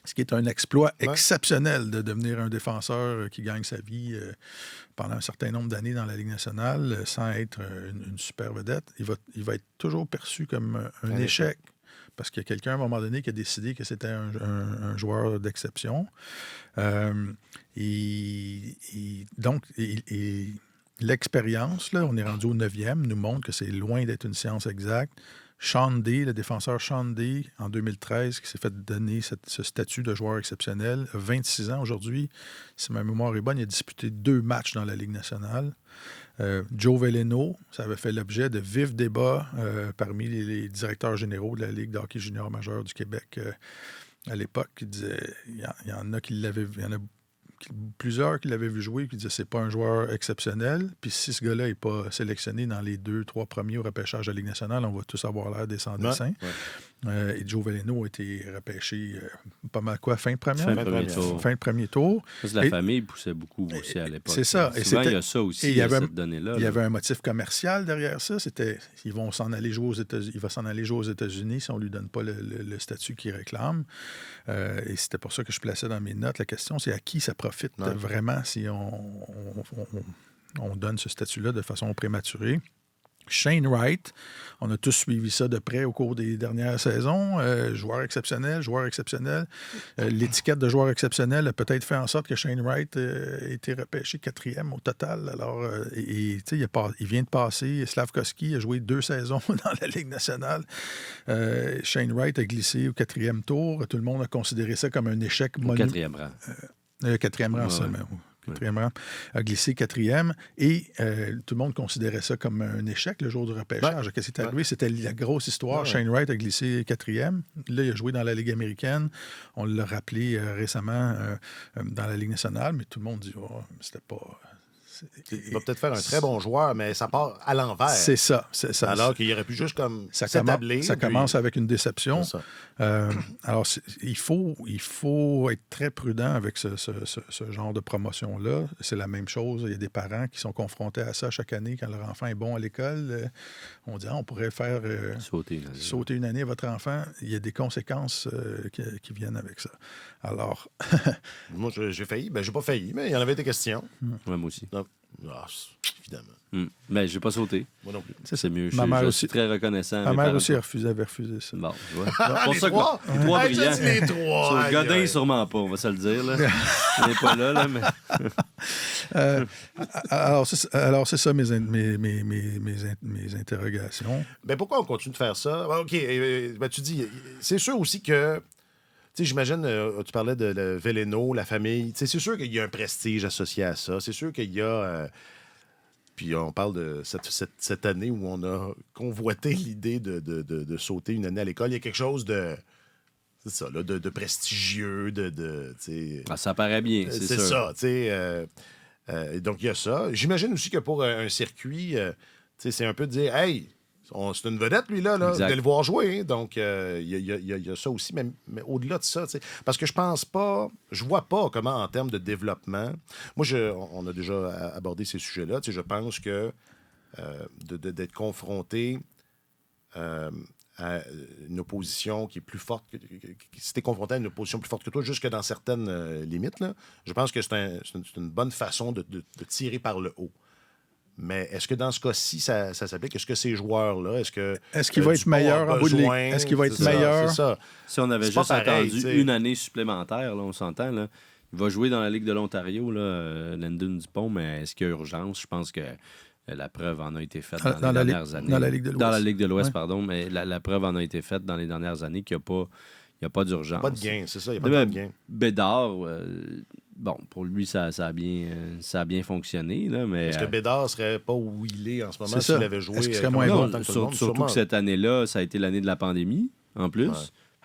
S3: ce qui est un exploit exceptionnel de devenir un défenseur qui gagne sa vie pendant un certain nombre d'années dans la Ligue nationale sans être une super vedette, il va être toujours perçu comme un échec. Parce qu'il y a quelqu'un, à un moment donné, qui a décidé que c'était un joueur d'exception. Donc, l'expérience, là, on est rendu au 9e, nous montre que c'est loin d'être une science exacte. Sean Day, le défenseur Sean Day, en 2013, qui s'est fait donner ce statut de joueur exceptionnel, a 26 ans aujourd'hui. Si ma mémoire est bonne, il a disputé 2 matchs dans la Ligue nationale. Joe Veleno, ça avait fait l'objet de vifs débats parmi les directeurs généraux de la Ligue de hockey junior majeur du Québec à l'époque, qui disaient, il y en a qui l'avaient vu, il y en a plusieurs qui l'avaient vu jouer, qui disaient c'est pas un joueur exceptionnel. Puis si ce gars-là n'est pas sélectionné dans les 2-3 premiers au repêchage de la Ligue nationale, on va tous avoir l'air des sans-dessins. Et Joe Veleno a été repêché pas mal fin de premier tour.
S2: Parce que la famille poussait beaucoup aussi à l'époque.
S3: C'est ça.
S2: Souvent, il y a ça aussi, cette donnée-là.
S3: Il y avait un motif commercial derrière ça. C'était il va s'en aller jouer aux États-Unis si on ne lui donne pas le statut qu'il réclame. Et c'était pour ça que je plaçais dans mes notes. La question, c'est à qui ça profite vraiment si on donne ce statut-là de façon prématurée. Shane Wright, on a tous suivi ça de près au cours des dernières saisons. Joueur exceptionnel. L'étiquette de joueur exceptionnel a peut-être fait en sorte que Shane Wright a été repêché 4e au total. Alors, il vient de passer. Slavkovski a joué 2 saisons dans la Ligue nationale. Shane Wright a glissé au 4e tour. Tout le monde a considéré ça comme un échec monumental.
S2: 4e rang.
S3: 4e rang seulement. Quatrième rang, a glissé 4e et tout le monde considérait ça comme un échec le jour du repêchage. Qu'est-ce qui est arrivé? C'était la grosse histoire. Shane Wright a glissé 4e. Là, il a joué dans la Ligue américaine. On l'a rappelé récemment dans la Ligue nationale, mais tout le monde dit c'était pas...
S1: Il va peut-être faire un très bon joueur, mais ça part à l'envers.
S3: C'est ça.
S1: Alors qu'il aurait pu juste comme s'établir.
S3: Ça commence avec une déception. Alors, il faut être très prudent avec ce genre de promotion-là. C'est la même chose. Il y a des parents qui sont confrontés à ça chaque année quand leur enfant est bon à l'école. On dit, on pourrait faire sauter une année à votre enfant. Il y a des conséquences qui viennent avec ça. Alors...
S1: Moi, j'ai failli. Ben, j'ai pas failli, mais il y en avait des questions.
S2: Ouais, moi aussi.
S1: Donc, évidemment.
S2: Mais j'ai pas sauté.
S1: Moi non plus.
S2: C'est mieux.
S3: Je
S2: suis très reconnaissant.
S3: Ma mère aussi avait refusé ça.
S2: Bon, tu vois.
S1: Pour ça que les trois brillants. Les trois.
S2: Sur le Godin, sûrement pas, on va se le dire. Là. On n'est pas là, mais...
S3: alors, c'est ça mes interrogations.
S1: Ben, pourquoi on continue de faire ça? OK, ben, tu dis, c'est sûr aussi que... Tu sais, j'imagine, tu parlais de Veleno, la famille. Tu sais, c'est sûr qu'il y a un prestige associé à ça. C'est sûr qu'il y a... puis on parle de cette année où on a convoité l'idée de sauter une année à l'école. Il y a quelque chose de... C'est ça, là, de prestigieux,
S2: ça paraît bien, c'est sûr.
S1: C'est ça, tu sais. Donc, il y a ça. J'imagine aussi que pour un circuit, c'est un peu de dire, hey... c'est une vedette, lui, là de le voir jouer. Hein? Donc, il y a ça aussi. Mais au-delà de ça, parce que je vois pas comment, en termes de développement... Moi, on a déjà abordé ces sujets-là. Je pense que d'être confronté à une opposition qui est plus forte... si t'es confronté à une opposition plus forte que toi, jusque dans certaines limites, là, je pense que c'est une bonne façon de tirer par le haut. Mais est-ce que dans ce cas-ci, ça s'applique? Est-ce que ces joueurs-là, est-ce
S3: qu'il va être meilleur en bout de ligne? Est-ce qu'il va être meilleur?
S1: C'est ça.
S2: Si on avait juste attendu une année supplémentaire, là, on s'entend, là, il va jouer dans la Ligue de l'Ontario, Landon Dupont, mais est-ce qu'il y a urgence? Je pense que la preuve en a été faite dans les dernières années.
S3: Dans la Ligue de l'Ouest.
S2: Dans la Ligue de l'Ouest, pardon, mais la preuve en a été faite dans les dernières années qu'il n'y a pas d'urgence.
S1: Pas de gain, c'est ça, il n'y a pas de gain.
S2: Bédard... Bon, pour lui, ça a bien fonctionné, là, mais...
S1: Est-ce que Bédard serait pas où il est en ce moment s'il avait joué?
S3: Est-ce qu'il serait moins bon?
S2: Surtout que cette année-là, ça a été l'année de la pandémie, en plus. Ouais.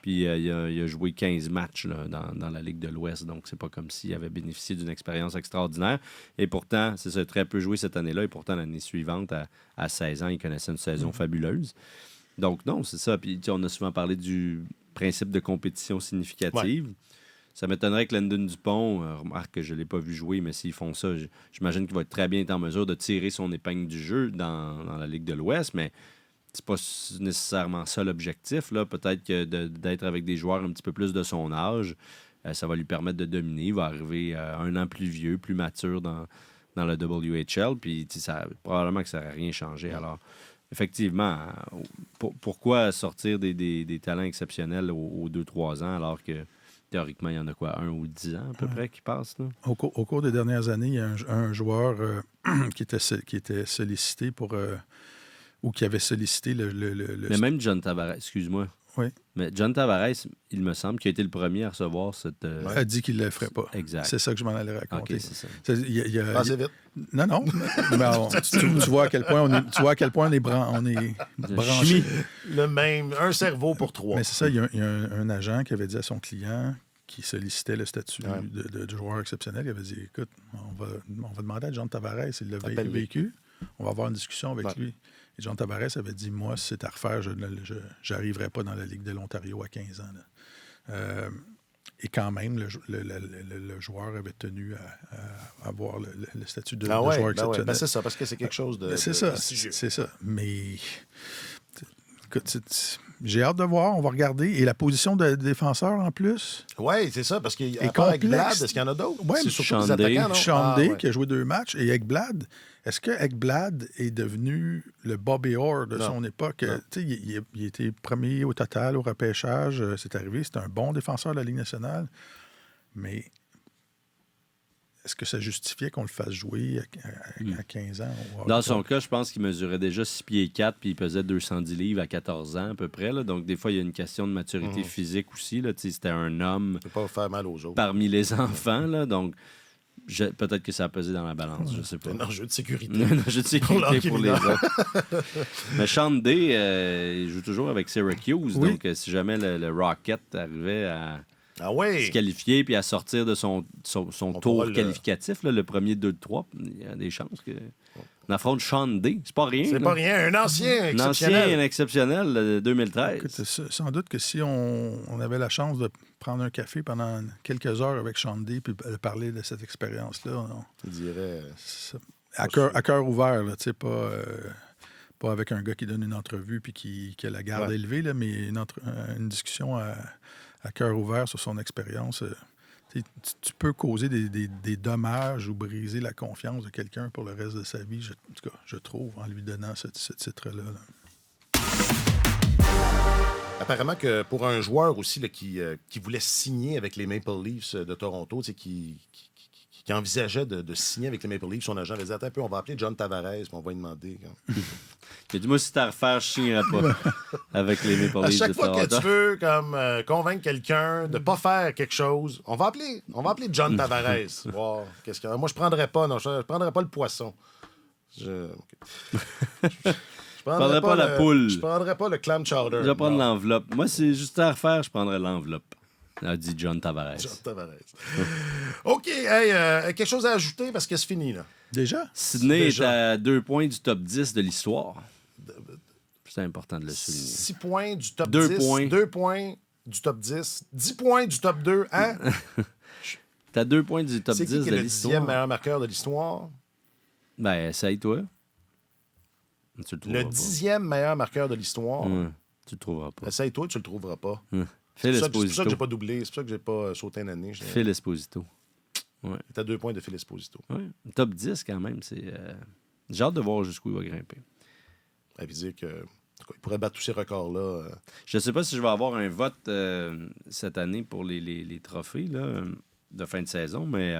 S2: Puis il a joué 15 matchs là, dans la Ligue de l'Ouest, donc c'est pas comme s'il avait bénéficié d'une expérience extraordinaire. Et pourtant, c'est ça, très peu joué cette année-là, et pourtant, l'année suivante, à 16 ans, il connaissait une saison fabuleuse. Donc non, c'est ça. Puis on a souvent parlé du principe de compétition significative. Ouais. Ça m'étonnerait que Landon Dupont, remarque que je ne l'ai pas vu jouer, mais s'ils font ça, j'imagine qu'il va être très bien en mesure de tirer son épingle du jeu dans la Ligue de l'Ouest, mais c'est pas nécessairement ça l'objectif. Là. Peut-être que d'être avec des joueurs un petit peu plus de son âge, ça va lui permettre de dominer. Il va arriver un an plus vieux, plus mature dans le WHL, puis probablement que ça n'aurait rien changé. Alors, effectivement, pourquoi sortir des talents exceptionnels aux 2-3 ans alors que théoriquement, il y en a quoi, 1 ou 10 ans à peu près qui passent? Là?
S3: Au cours des dernières années, il y a un joueur qui était sollicité pour... ou qui avait sollicité le...
S2: Mais même John Tavares, excuse-moi.
S3: Oui.
S2: Mais John Tavares, il me semble, qui a été le premier à recevoir cette...
S3: a dit qu'il ne le ferait pas.
S2: Exact.
S3: C'est ça que je m'en allais raconter.
S2: OK, c'est ça.
S1: Passez vite.
S3: Non. Mais tu vois à quel point on est branché.
S1: Le même, un cerveau pour 3.
S3: Mais c'est ça, il y a un agent qui avait dit à son client qui sollicitait le statut de joueur exceptionnel, il avait dit, écoute, on va demander à John Tavares, il l'a vécu, on va avoir une discussion avec lui. Et John Tavares avait dit, moi, si c'est à refaire, je n'arriverai pas dans la Ligue de l'Ontario à 15 ans. Là. Et quand même, le joueur avait tenu à avoir le statut de joueur exceptionnel.
S1: Ben c'est ça, parce que c'est quelque chose de...
S3: C'est ça. Mais écoute, j'ai hâte de voir, on va regarder. Et la position de défenseur en plus?
S1: Oui, c'est ça, parce qu'à part Ekblad, est-ce qu'il y en a d'autres?
S3: Oui,
S1: c'est surtout les attaquants, non?
S3: Chandé, qui a joué 2 matchs, et Ekblad, est-ce que Ekblad est devenu le Bobby Orr de son époque? Il était premier au total au repêchage. C'est arrivé, c'était un bon défenseur de la Ligue nationale. Mais est-ce que ça justifiait qu'on le fasse jouer à 15 ans?
S2: Dans son cas, je pense qu'il mesurait déjà 6 pieds 4 puis il pesait 210 livres à 14 ans à peu près. Là. Donc, des fois, il y a une question de maturité physique aussi. Là. C'était un homme
S1: ne peut pas faire mal aux autres.
S2: Parmi les enfants. Là. Donc, peut-être que ça a pesé dans la balance, je sais pas.
S1: C'est un enjeu de sécurité.
S2: Un enjeu de sécurité pour les autres. Mais Sean Day, il joue toujours avec Syracuse. Oui. Donc, si jamais le Rocket arrivait à se qualifier puis à sortir de son tour qualificatif, là, le premier 2-3, il y a des chances qu'on affronte Sean Day. C'est pas rien.
S1: C'est pas rien. Un ancien exceptionnel.
S2: Un exceptionnel de 2013.
S3: Écoute, sans doute que si on avait la chance de prendre un café pendant quelques heures avec Sean Day puis de parler de cette expérience-là,
S1: on dirait...
S3: à cœur ouvert, là, pas avec un gars qui donne une entrevue puis qui a la garde élevée, là, mais une discussion à cœur ouvert sur son expérience. Tu peux causer des dommages ou briser la confiance de quelqu'un pour le reste de sa vie, en tout cas, je trouve, en lui donnant ce titre-là.
S1: Apparemment que pour un joueur aussi là, qui voulait signer avec les Maple Leafs de Toronto, qui envisageait de signer avec les Maple Leafs, son agent avait dit « Attends un peu, on va appeler John Tavares, puis on va lui demander. »
S2: Dis-moi si t'as à refaire, je signerai pas avec les Maple Leafs de Toronto.
S1: À chaque fois que tu veux convaincre quelqu'un de ne pas faire quelque chose, on va appeler John Tavares. Wow, moi, je prendrais pas, je prendrais pas le poisson. Je
S2: prendrais pas la poule.
S1: Je prendrais pas le clam chowder.
S2: Je vais prendre l'enveloppe. Moi, c'est juste à refaire, je prendrais l'enveloppe. A dit John Tavares.
S1: John Tavares. OK, quelque chose à ajouter parce que c'est fini, là.
S3: Déjà?
S2: Sydney est à 2 points du top 10 de l'histoire. C'est important de le souligner.
S1: 6 points du top
S2: 2
S1: 10.
S2: Points.
S1: 2 points du top 10. 10 points du top 2. Hein?
S2: T'as 2 points du top 10 de l'histoire.
S1: C'est qui le 10e meilleur marqueur de l'histoire?
S2: Ben, essaye-toi.
S1: Le 10e meilleur marqueur de l'histoire?
S2: Tu le trouveras pas.
S1: Essaye-toi, tu le trouveras pas.
S2: Phil
S1: C'est
S2: Esposito.
S1: pour ça que j'ai pas doublé. C'est pour ça que j'ai pas sauté une année.
S2: Phil Esposito.
S1: Ouais. T'as 2 points de Phil Esposito.
S2: Ouais. Top 10 quand même. J'ai hâte de voir jusqu'où il va grimper.
S1: Et puis dire que il pourrait battre tous ces records-là.
S2: Je ne sais pas si je vais avoir un vote cette année pour les trophées là, de fin de saison, mais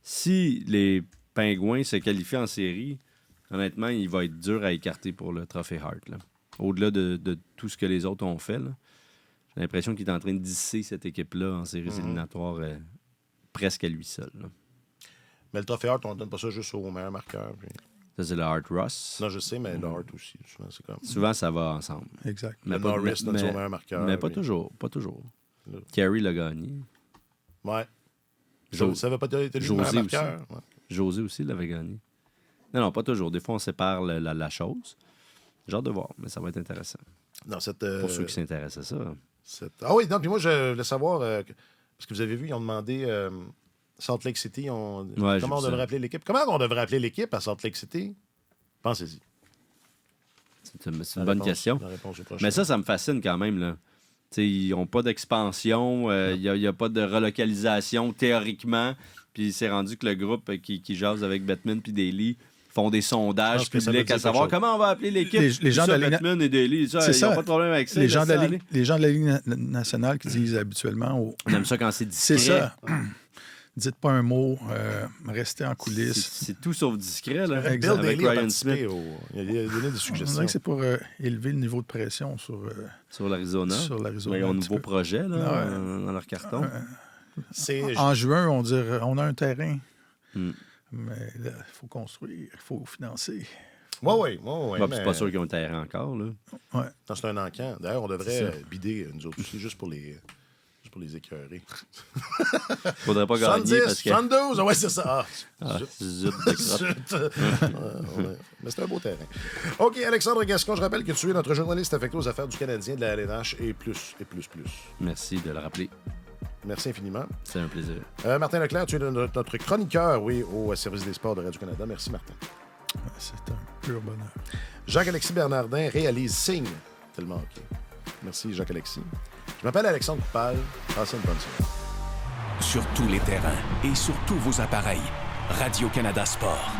S2: si les Pingouins se qualifient en série, honnêtement, il va être dur à écarter pour le trophée Hart. Là. Au-delà de tout ce que les autres ont fait, là. J'ai l'impression qu'il est en train de disser cette équipe-là en séries éliminatoires presque à lui seul. Là.
S1: Mais le trophée Hart, on ne donne pas ça juste au meilleur marqueur. Puis...
S2: Ça, c'est le Hart Ross.
S1: Non, je sais, mais le Hart aussi.
S2: Souvent, ça va ensemble.
S3: Exact.
S1: Mais le Norris donne son meilleur marqueur.
S2: Mais pas toujours. Pas toujours. Carey l'a gagné.
S1: Ouais. Ça veut pas être le meilleur marqueur.
S2: Ouais. José aussi l'avait gagné. Non, pas toujours. Des fois, on sépare la chose. J'ai hâte de voir, mais ça va être intéressant.
S1: Pour
S2: ceux qui s'intéressent à ça.
S1: Ah oui, non, puis moi, je voulais savoir, parce que vous avez vu, ils ont demandé Salt Lake City, comment on devrait appeler l'équipe? Comment on devrait appeler l'équipe à Salt Lake City? Pensez-y.
S2: C'est une bonne question. Mais ça me fascine quand même, là. T'sais, ils n'ont pas d'expansion, il n'y a pas de relocalisation théoriquement, puis c'est rendu que le groupe qui jase avec Bettman puis Daly font des sondages publics à savoir comment on va appeler l'équipe.
S3: Les gens de la Ligue
S2: Bettman et Daly, ils n'ont pas de problème avec ça.
S3: Les gens de la Ligue nationale qui disent habituellement...
S2: On aime ça quand c'est discret.
S3: C'est ça. Dites pas un mot, restez en coulisses.
S2: C'est tout sauf discret, là.
S1: Bill Daly Ryan Smith. Il a donné des suggestions.
S3: On dirait que c'est pour élever le niveau de pression sur
S2: l'Arizona.
S3: Sur l'Arizona.
S2: Ils ont un nouveau projet là, dans leur carton.
S3: En juin, on a un terrain. Mais là, il faut construire, il faut financer.
S1: Oui.
S2: C'est pas sûr qu'ils ont un terrain encore, là.
S3: Ouais.
S1: Non, c'est un encan. D'ailleurs, on devrait bider, nous autres aussi, juste pour les écœurer.
S2: Faudrait pas gagner parce que...
S1: 72, ouais, c'est ça.
S2: Zut de crotte.
S1: Mais c'est un beau terrain. OK, Alexandre Gascon, je rappelle que tu es notre journaliste affecté aux affaires du Canadien, de la LNH et plus.
S2: Merci de le rappeler.
S1: Merci infiniment.
S2: C'est un plaisir.
S1: Martin Leclerc, tu es notre chroniqueur, au service des sports de Radio-Canada. Merci, Martin.
S3: C'est un pur bonheur.
S1: Jacques-Alexis Bernardin réalise Signe. Tellement OK. Merci, Jacques-Alexis. Je m'appelle Alexandre Coupal. Passez une bonne soirée.
S6: Sur tous les terrains et sur tous vos appareils, Radio-Canada Sport.